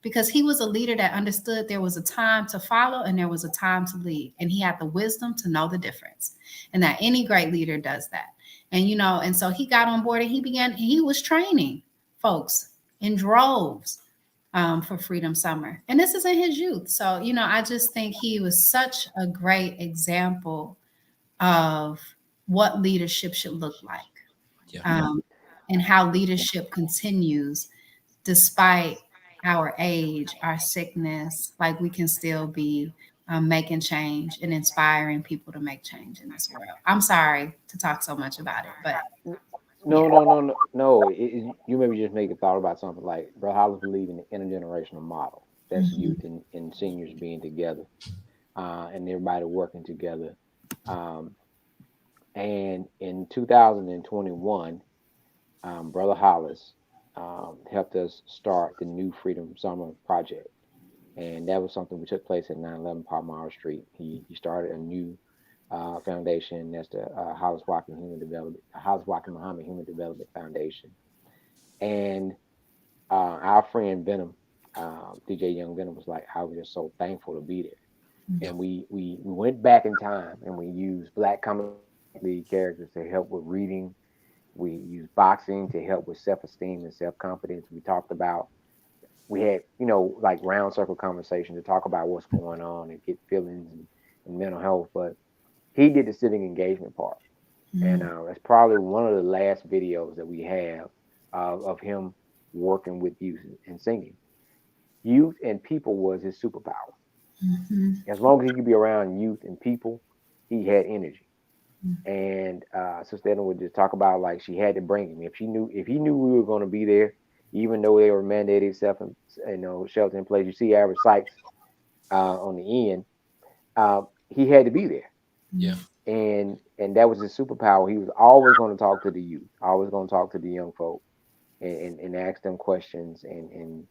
because he was a leader that understood there was a time to follow and there was a time to lead. And he had the wisdom to know the difference, and that any great leader does that. And, and so he got on board and he was training folks in droves for Freedom Summer. And this is in his youth. So, I just think he was such a great example of what leadership should look like. And how leadership continues despite our age, our sickness. Like, we can still be making change and inspiring people to make change in this world. I'm sorry to talk so much about it, but No. You maybe just make a thought about something like Brother Hollis believe in the intergenerational model. That's youth and seniors being together, and everybody working together. And in 2021, Brother Hollis helped us start the new Freedom Summer Project. And that was something we took place at 911 Palmyra Street. He started a new foundation. That's the Hollis Watkins Muhammad Human Development Foundation. And our friend Venom, DJ Young Venom, was like, I was just so thankful to be there. And we went back in time and we used Black comic lead characters to help with reading. We used boxing to help with self-esteem and self-confidence. We had, like round circle conversation to talk about what's going on and get feelings and mental health. But he did the civic engagement part. And that's probably one of the last videos that we have of him working with youth and singing. Youth and people was his superpower. As long as he could be around youth and people, he had energy. And Sister Edna would just talk about like she had to bring him if he knew we were going to be there, even though they were mandated shelter in place. You see Average Sykes on the end, he had to be there, Yeah. and that was his superpower. He was always going to talk to the youth, always going to talk to the young folk, and ask them questions. And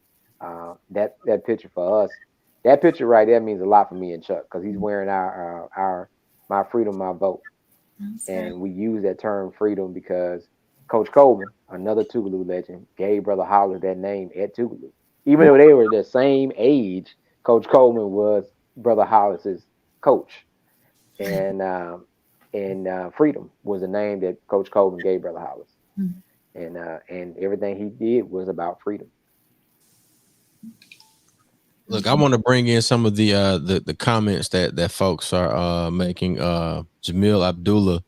that picture for us, that picture right there means a lot for me and Chuck because he's wearing our my freedom, my vote. And we use that term freedom because Coach Coleman, another Tougaloo legend, gave Brother Hollis that name at Tougaloo. Even though they were the same age, Coach Coleman was Brother Hollis's coach. And freedom was the name that Coach Coleman gave Brother Hollis. And everything he did was about freedom. Look, I want to bring in some of the comments that folks are making. Jamil Abdullah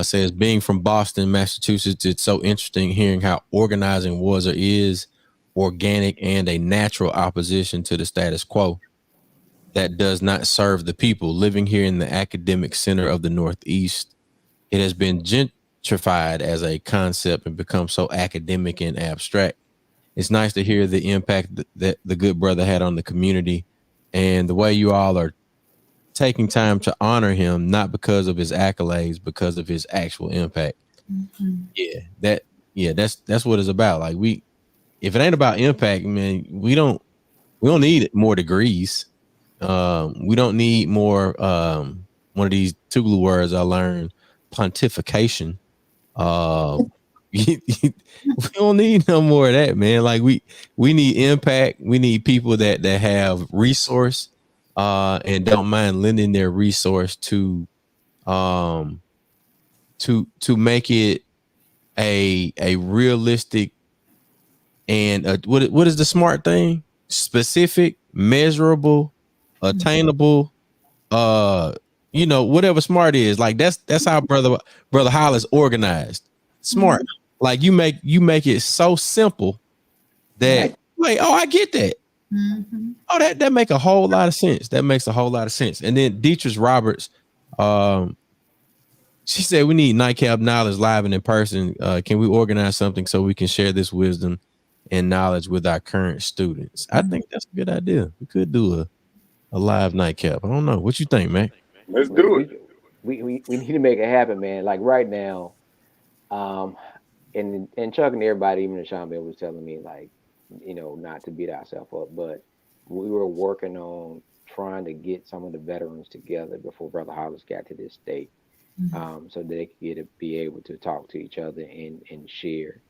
says, being from Boston, Massachusetts, it's so interesting hearing how organizing was or is organic and a natural opposition to the status quo that does not serve the people. Living here in the academic center of the Northeast, it has been gentrified as a concept and become so academic and abstract. It's nice to hear the impact that the good brother had on the community and the way you all are taking time to honor him, not because of his accolades, because of his actual impact. That's what it's about. Like if it ain't about impact, man, we don't need more degrees. We don't need more one of these Tougaloo words I learned, pontification. We don't need no more of that, man. Like we need impact. We need people that have resource and don't mind lending their resource to make it a realistic and what is the smart thing? Specific, measurable, attainable, whatever smart is. Like that's how brother Hollis organized. Smart. Like you make it so simple that like, oh, I get that. Oh, that make a whole lot of sense. That makes a whole lot of sense. And then Deatrice Roberts, she said we need Nightcap Knowledge live and in person. Can we organize something so we can share this wisdom and knowledge with our current students? I think that's a good idea. We could do a live nightcap. I don't know. What you think, man? Let's do it. We need to make it happen, man. Like right now, and Chuck and everybody, even Sean Bell was telling me like, not to beat ourselves up, but we were working on trying to get some of the veterans together before Brother Hollis got to this state, so they could be able to talk to each other and share.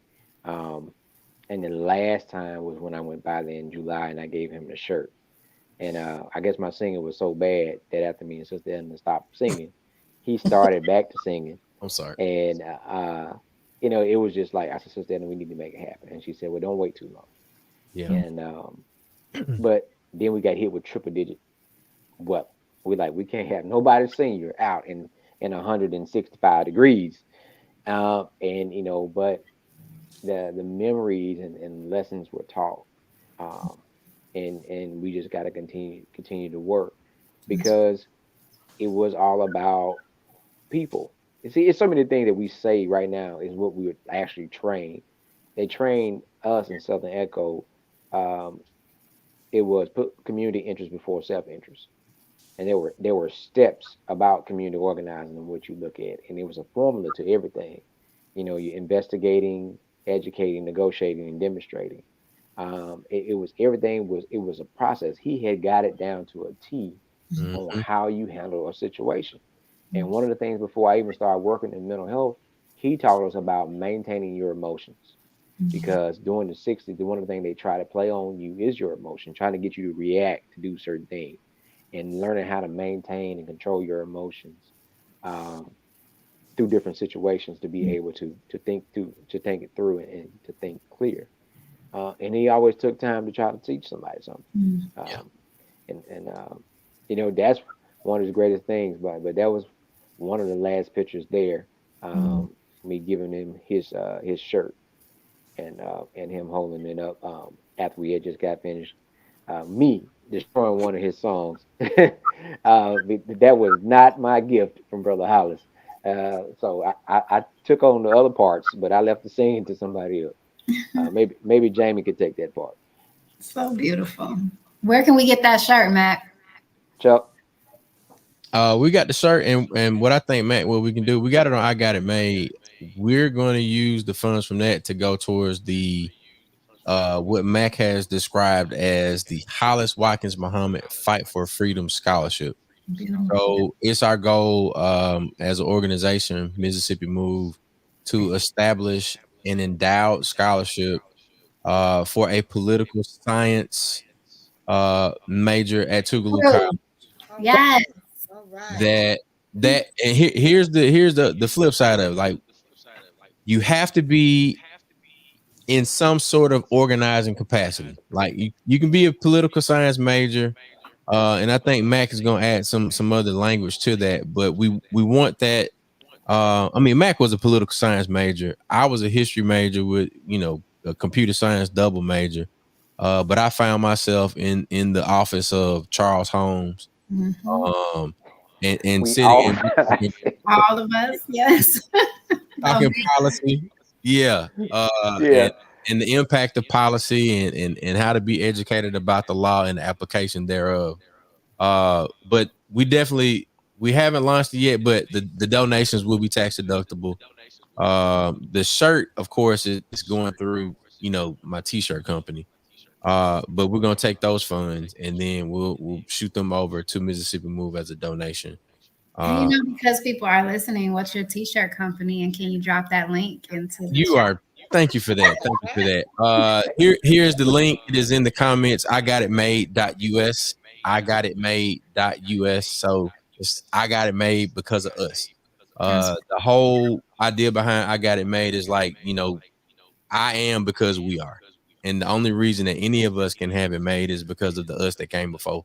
And the last time was when I went by there in July and I gave him the shirt. And I guess my singing was so bad that after me and Sister Edna stopped singing, he started back to singing. I'm sorry. And it was just like I said, Sister Edna, we need to make it happen. And she said, well, don't wait too long. Yeah. And but then we got hit with triple digit. Well, we can't have nobody senior out in 165 degrees. But the memories and lessons were taught. And we just got to continue to work because it was all about people. You see, it's so many things that we say right now is what we would actually train. They trained us in Southern Echo. It was put community interest before self-interest, and there were steps about community organizing and what you look at, and it was a formula to everything. You're investigating, educating, negotiating, and demonstrating. It was everything it was a process. He had got it down to a T on how you handle a situation. And one of the things before I even started working in mental health, he taught us about maintaining your emotions. Because during the 60s, one of the things they try to play on you is your emotion, trying to get you to react to do certain things, and learning how to maintain and control your emotions through different situations to be able to think it through and to think clear. And he always took time to try to teach somebody something. That's one of his greatest things. But that was one of the last pictures there. Me giving him his shirt and him holding it up after we had just got finished. Me destroying one of his songs. That was not my gift from Brother Hollis. So I took on the other parts, but I left the singing to somebody else. Maybe Jamie could take that part. So beautiful. Where can we get that shirt, Mac? Chuck, We got the shirt, and what I think, Matt, what we can do, we got it on I Got It Made. We're going to use the funds from that to go towards the what Mac has described as the Hollis Watkins Muhammad Fight for Freedom Scholarship. Beautiful. So it's our goal as an organization, Mississippi Move, to establish an endowed scholarship for a political science major at Tougaloo College. All Yes. right. All right. And here's the flip side of it. Like, you have to be in some sort of organizing capacity. Like, you can be a political science major, and I think Mac is going to add some other language to that. But we want that. I mean, Mac was a political science major. I was a history major with a computer science double major. But I found myself in the office of Charles Holmes, Mhm. um, and we sitting all and All of us, yes. talking policy. Yeah. yeah. And the impact of policy and how to be educated about the law and the application thereof. But we haven't launched it yet, but the donations will be tax deductible. The shirt, of course, is going through, my t-shirt company. But we're gonna take those funds and then we'll shoot them over to Mississippi Move as a donation. And Uh, because people are listening, what's your t-shirt company? And can you drop that link into the you chat? are Thank you for that. Thank you for that. Here's the link. It is in the comments. I got it made.us. I got it made.us. So I got it made because of us. The whole idea behind I got it made is like, I am because we are. And the only reason that any of us can have it made is because of the us that came before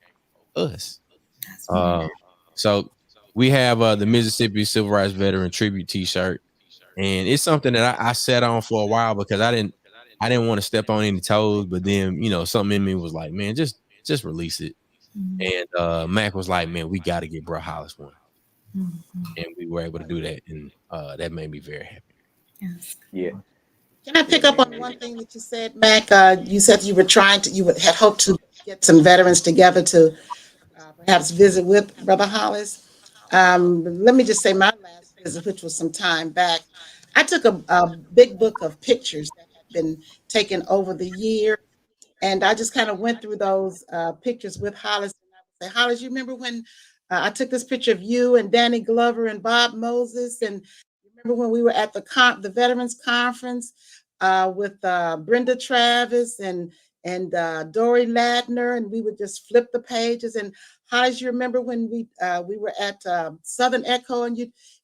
us. That's Uh, so we have the Mississippi Civil Rights Veteran Tribute T-shirt, and it's something that I sat on for a while because I didn't want to step on any toes, but then something in me was like, man, just release it. And Mac was like, man, we got to get Bro Hollis one, and we were able to do that, and that made me very happy. Yes. Yeah. Can I pick Yeah, up on man. one thing that you said, Mac? You said had hoped to get some veterans together to perhaps visit with Brother Hollis. Let me just say my last visit, which was some time back, I took a big book of pictures that had been taken over the year. And I just kind of went through those pictures with Hollis. And I would say, Hollis, you remember when I took this picture of you and Danny Glover and Bob Moses? And you remember when we were at the Veterans Conference with Brenda Travis and Dory Ladner, and we would just flip the pages. And Hollis, you remember when we were at Southern Echo, and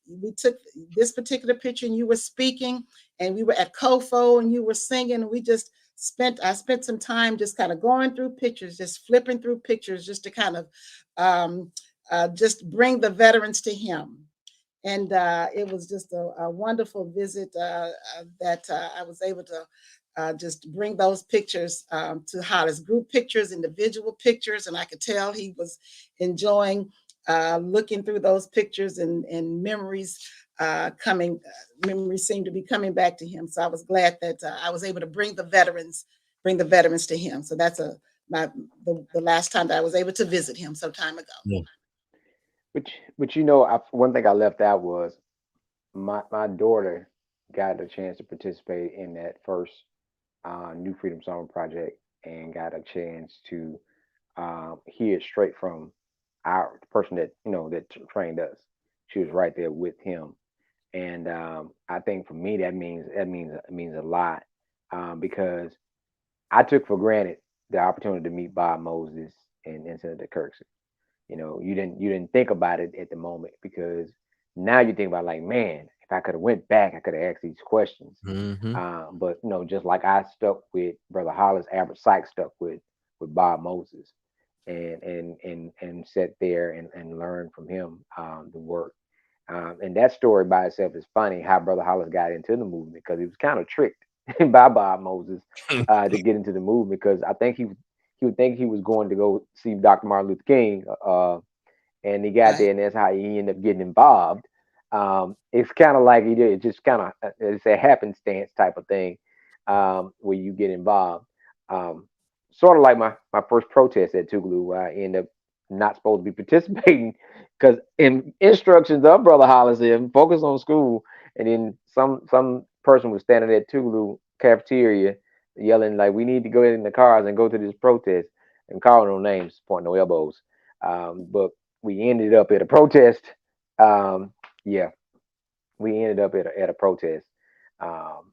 we took this particular picture, and you were speaking, and we were at COFO, and you were singing, and I spent some time just kind of going through pictures, just flipping through pictures, just to kind of just bring the veterans to him. And it was just a wonderful visit that I was able to just bring those pictures to Hollis, group pictures, individual pictures, and I could tell he was enjoying looking through those pictures, and memories memories seemed to be coming back to him. So I was glad that I was able to bring the veterans to him. So that's the last time that I was able to visit him some time ago. Yeah. But one thing I left out was my daughter got a chance to participate in that first New Freedom Summer Project and got a chance to hear straight from the person that trained us. She was right there with him, and I think for me that means a lot because I took for granted the opportunity to meet Bob Moses and Senator Kirksey. You didn't think about it at the moment because now you think about like, man, if I could have went back, I could have asked these questions. Mm-hmm. But just like I stuck with Brother Hollis, Albert Sykes stuck with Bob Moses, and sat there and learned from him the work. And that story by itself is funny how Brother Hollis got into the movement because he was kind of tricked by Bob Moses to get into the movement because I think he would think he was going to go see Dr. Martin Luther King, and he got there, and that's how he ended up getting involved. It's kind of like it's just kind of it's a happenstance type of thing where you get involved. Um, Sort of like my first protest at Tougaloo, where I end up not supposed to be participating because in instructions of Brother Hollis said focus on school, and then some person was standing at Tougaloo cafeteria yelling like we need to go in the cars and go to this protest and calling no names, pointing no elbows. But we ended up at a protest. Yeah, we ended up at a protest. Um,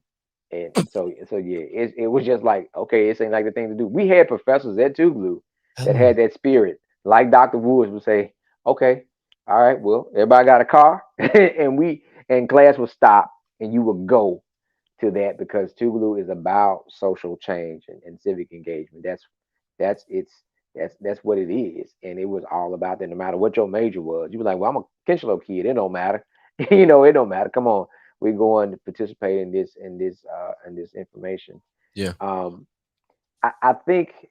and so yeah, it was just like, okay, it seemed like the thing to do. We had professors at Tougaloo that Oh, had that spirit, like Dr. Woods would say, okay, all right, well, everybody got a car, and class would stop, and you would go to that because Tougaloo is about social change and civic engagement. That's it's that's what it is, and it was all about that. No matter what your major was, you were like, well, I'm a Kinchlow kid. It don't matter, it don't matter. Come on, we're going to participate in this information. yeah. Um, I think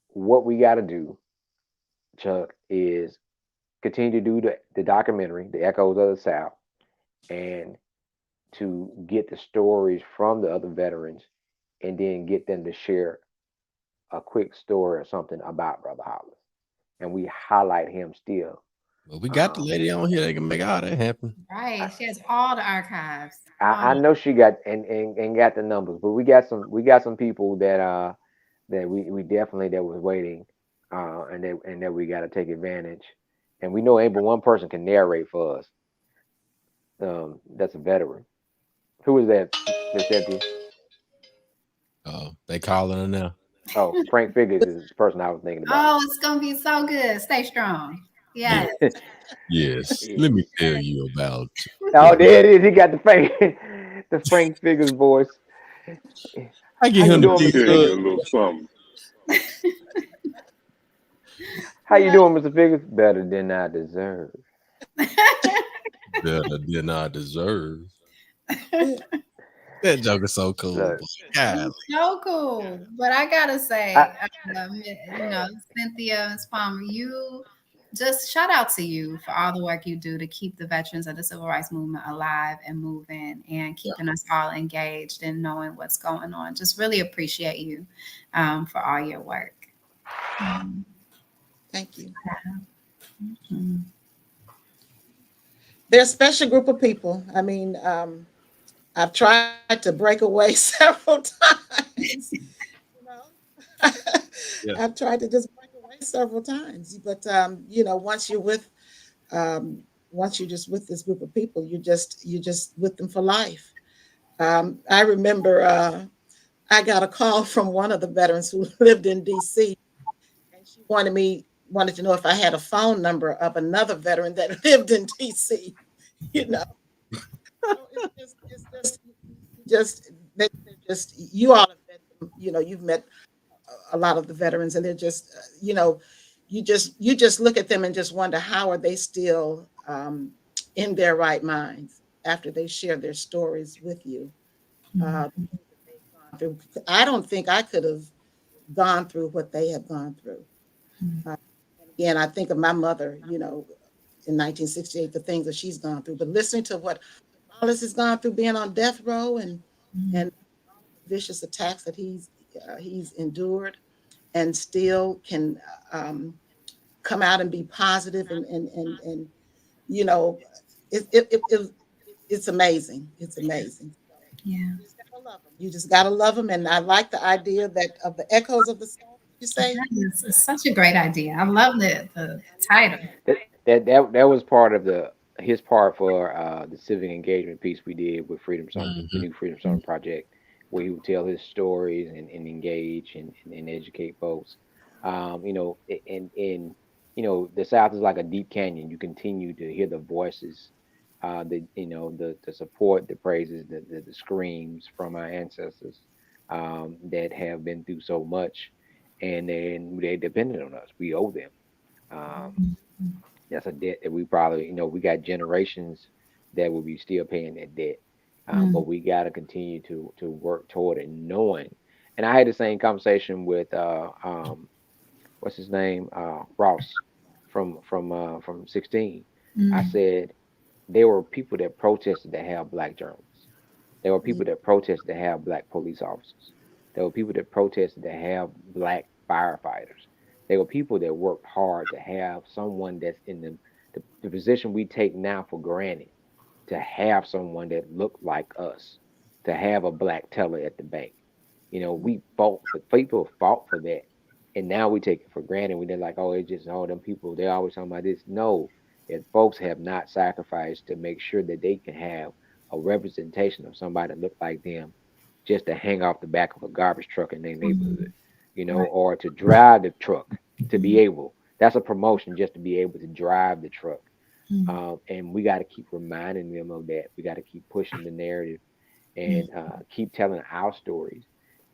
what we got to do, Chuck, is continue to do the documentary, The Echoes of the South, and to get the stories from the other veterans, and then get them to share a quick story or something about Brother Hollis, and we highlight him still. Well, we got the Um, lady on here that can make all that happen. I, Right. She has all the archives. I know she got and got the numbers, but we got some people that we definitely that was waiting, and that we got to take advantage, and we know ain't but one person can narrate for us. That's a veteran. Who is that, Miss Cynthia? Oh, they calling her now. Oh, Frank Figures is the person I was thinking about. Oh, it's gonna be so good. Stay strong. Yeah. Yes. Yes. Yeah. Let me tell you about Oh, what there it is. He got the Frank, the Frank Figures voice. I How get you him to Let doing, me be Mr. tell you Figures? a little something. How you doing, Mr. Figures? Better than I deserve. better than I deserve. That joke is so cool. Look, Boy. God. He's so cool. But I gotta I, say, Cynthia and Palmer, you just shout out to you for all the work you do to keep the veterans of the civil rights movement alive and moving and keeping us all engaged and knowing what's going on. Just really appreciate you for all your work. Mm, Thank you. mm, They're a special group of people. I mean, I've tried to break away several times. You know, Yeah. I've tried to just break away several times, but once you're with, once you're just with this group of people, you just with them for life. I remember I got a call from one of the veterans who lived in D.C. and she wanted to know if I had a phone number of another veteran that lived in D.C. You know, so it's just they're just you all have met them. You've met a lot of the veterans, and they're just you just look at them and just wonder how are they still in their right minds after they share their stories with you. mm, Uh, Gone through. I don't think I could have gone through what they have gone through. mm, And again, I think of my mother, in 1968, the things that she's gone through. But listening to what Hollis has gone through, being on death row, and vicious attacks that he's endured, and still can come out and be positive, and you know, it's amazing. It's amazing. yeah. You just gotta love them. You just gotta love them. And I like the idea that of the echoes of the soul. You say, Yes, it's such a great idea. I love the title. that was part of his part for the civic engagement piece we did with Freedom Summer, the Hmm. new Freedom Summer project, where he would tell his stories and engage and educate folks. And the South is like a deep canyon. You continue to hear the voices, the support, the praises, the screams from our ancestors that have been through so much, and then they depended on us. We owe them. Um, that's a debt that we probably, we got generations that will be still paying that debt. Mm, But we got to continue to work toward it, knowing. And I had the same conversation with what's his name, Ross from 16. I mm, said, there were people that protested to have black journalists. There were people that protested to have black police officers. There were people that protested to have black firefighters. There were people that worked hard to have someone that's in the position we take now for granted, to have someone that looked like us, to have a black teller at the bank. You know, we fought for people fought for that. And now we take it for granted. They're like, oh, it's just all them people. They're always talking about this. No, if folks have not sacrificed to make sure that they can have a representation of somebody that look like them just to hang off the back of a garbage truck in their neighborhood, you know, Right. or to drive the truck, to be able, that's a promotion just to be able to drive the truck. And we got to keep reminding them of that. We got to keep pushing the narrative and keep telling our stories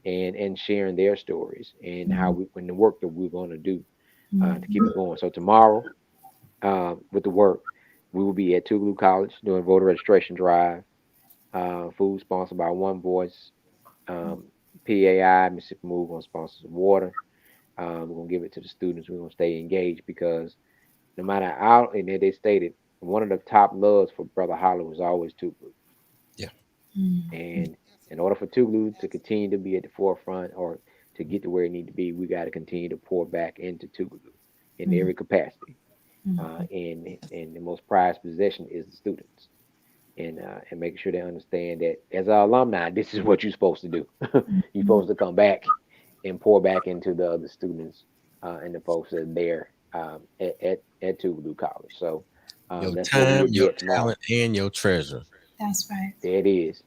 and sharing their stories and how we, when the work that we're going to do to keep it going. So tomorrow, with the work, we will be at Tougaloo College doing voter registration drive. Food sponsored by One Voice. PAI, Mississippi Move, going to sponsor some water. We're going to give it to the students. We're going to stay engaged because no matter how, and they stated, one of the top loves for Brother Hollis was always Tougaloo. Yeah. And in order for Tougaloo to continue to be at the forefront or to get to where it needs to be, we got to continue to pour back into Tougaloo in every capacity. And the most prized possession is the students. And making sure they understand that as an alumni, this is what you're supposed to do. You're supposed to come back and pour back into the other students and the folks that are there at Tougaloo College. So Your that's where we time, will be your at tomorrow. talent, and your treasure. That's right. There it is.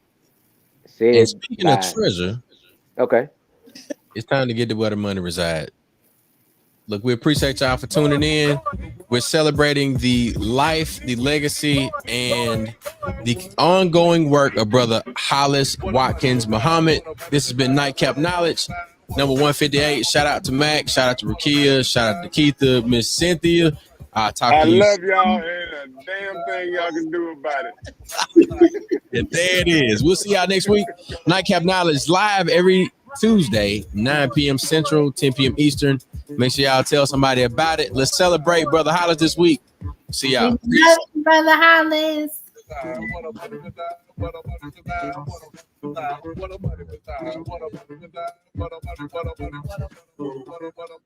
And Said speaking of by treasure, okay. it's time to get to where the money resides. Look, we appreciate y'all for tuning in. We're celebrating the life, the legacy, and the ongoing work of Brother Hollis Watkins Muhammad. This has been Nightcap Knowledge, number 158. Shout out to Mac. Shout out to Rakia. Shout out to Keitha, Miss Cynthia. I'll talk I to you. love y'all and a damn thing y'all can do about it. And there it is. We'll see y'all next week. Nightcap Knowledge live every Tuesday, 9 p.m. Central, 10 p.m. Eastern. Make sure y'all tell somebody about it. Let's celebrate Brother Hollis this week. See y'all. Love you, Brother Hollis. What a